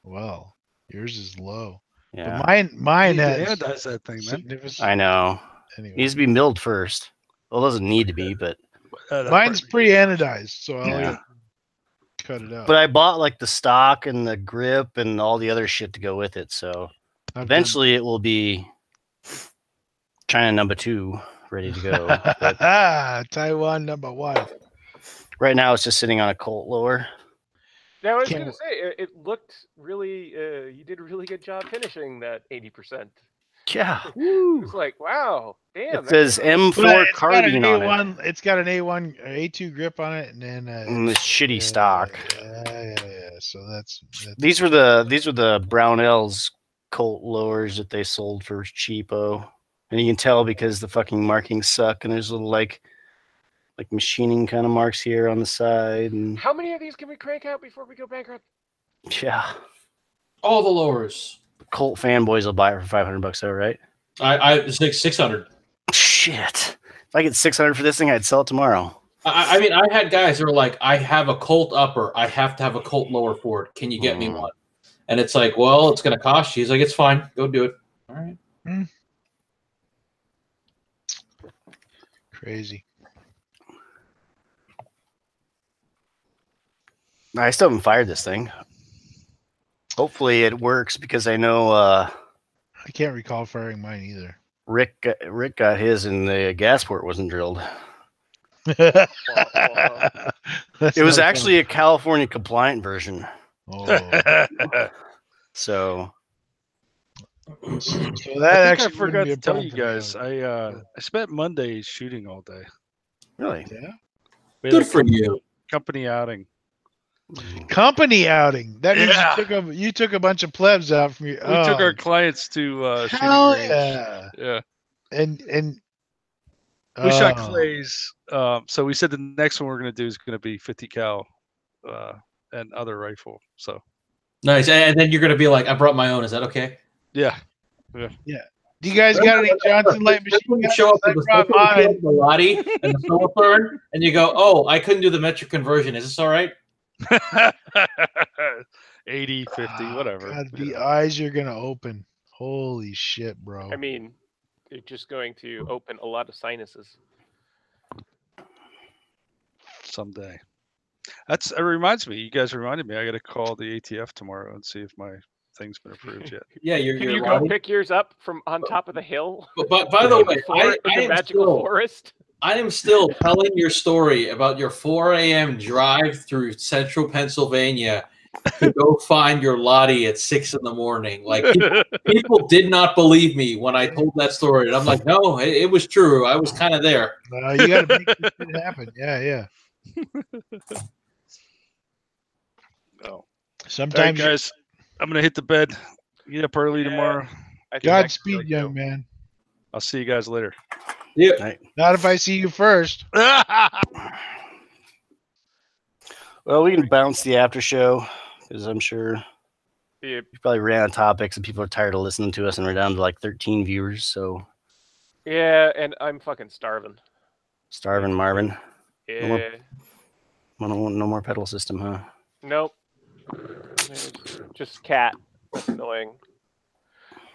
Well, yours is low. Yeah, But mine You need has to anodize that thing, man. significant. I know. Anyway, Needs to be milled first. Well, it doesn't need to be, but mine's pre-anodized, so I'll Yeah. cut it out. but I bought like the stock and the grip and all the other shit to go with it. So I've eventually it will be China number 2 ready to go. But done- Taiwan number 1. right now it's just sitting on a Colt lower. Now, I was Can't- going to say, it looked really, you did a really good job finishing that 80%. Yeah. It was like, wow, damn. It says But M4 it's got an carbine on it. A1. It's got an A1 or A2 grip on it, and then And the shitty stock. Yeah. So that's These were the Brownells Colt lowers that they sold for cheapo. And you can tell because the fucking markings suck and there's little like machining kind of marks here on the side and How many of these can we crank out before we go bankrupt? yeah. All the lowers. Colt fanboys will buy it for $500 though, right? It's like 600. Shit. If I get 600 for this thing, I'd sell it tomorrow. I mean, I had guys that were like, I have a Colt upper. I have to have a Colt lower for it. Can you get me one? And it's like, well, it's going to cost you. He's like, it's fine. Go do it. All right. crazy. I still haven't fired this thing. Hopefully it works because I know I can't recall firing mine either. Rick got his and the gas port wasn't drilled. That's It was not actually a California compliant version. fun. So So that I think actually I forgot wouldn't be a to tell problem you for me. guys. I spent Monday shooting all day. really, Yeah. We had Good a for you. company outing. Company outing. That means Yeah. you took a bunch of plebs out from your. We took our clients to shooting hell range. yeah. Yeah. And We shot oh. clays. So we said the next one we're going to do is going to be 50 cal and other rifle. So Nice. And then you're going to be like, I brought my own. Is that okay? yeah. Do you guys got any Johnson light machine You guns? show up I with brought the mine. Lottie and the Silverthorn, and you go, oh, I couldn't do the metric conversion. Is this all right? 80, 50, Oh, whatever. God, you the know. eyes you're gonna open. Holy shit, bro. I mean, you're just going to open a lot of sinuses. Someday. It reminds me. You guys reminded me. I got to call the ATF tomorrow and see if my thing's been approved yet. Yeah, Can you're you go Lottie. pick yours up from on top of the hill? But by the In way, the I am magical still, forest? I am still telling your story about your 4 a.m. drive through central Pennsylvania to go find your Lottie at 6 in the morning. Like people did not believe me when I told that story. And I'm like, no, it was true. I was kind of there. You got to make this shit happen. Yeah. Oh. Sometimes, All right, guys, I'm gonna hit the bed. Get up early tomorrow. I think Godspeed, really young man. I'll see you guys later. Yeah. Not if I see you first. Well, we can bounce the after show because I'm sure Yep. we probably ran out of topics and people are tired of listening to us, and we're down to like 13 viewers. So Yeah, and I'm fucking starving. starving Marvin. Yeah. No more pedal system, huh? Nope. There's just cat. That's annoying.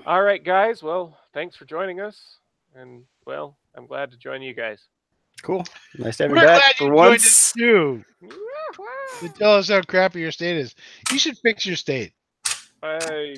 All right, guys. Well, thanks for joining us. And, well, I'm glad to join you guys. Cool. Nice to have you We're back glad for you joined once. us too. To tell us how crappy your state is. You should fix your state. I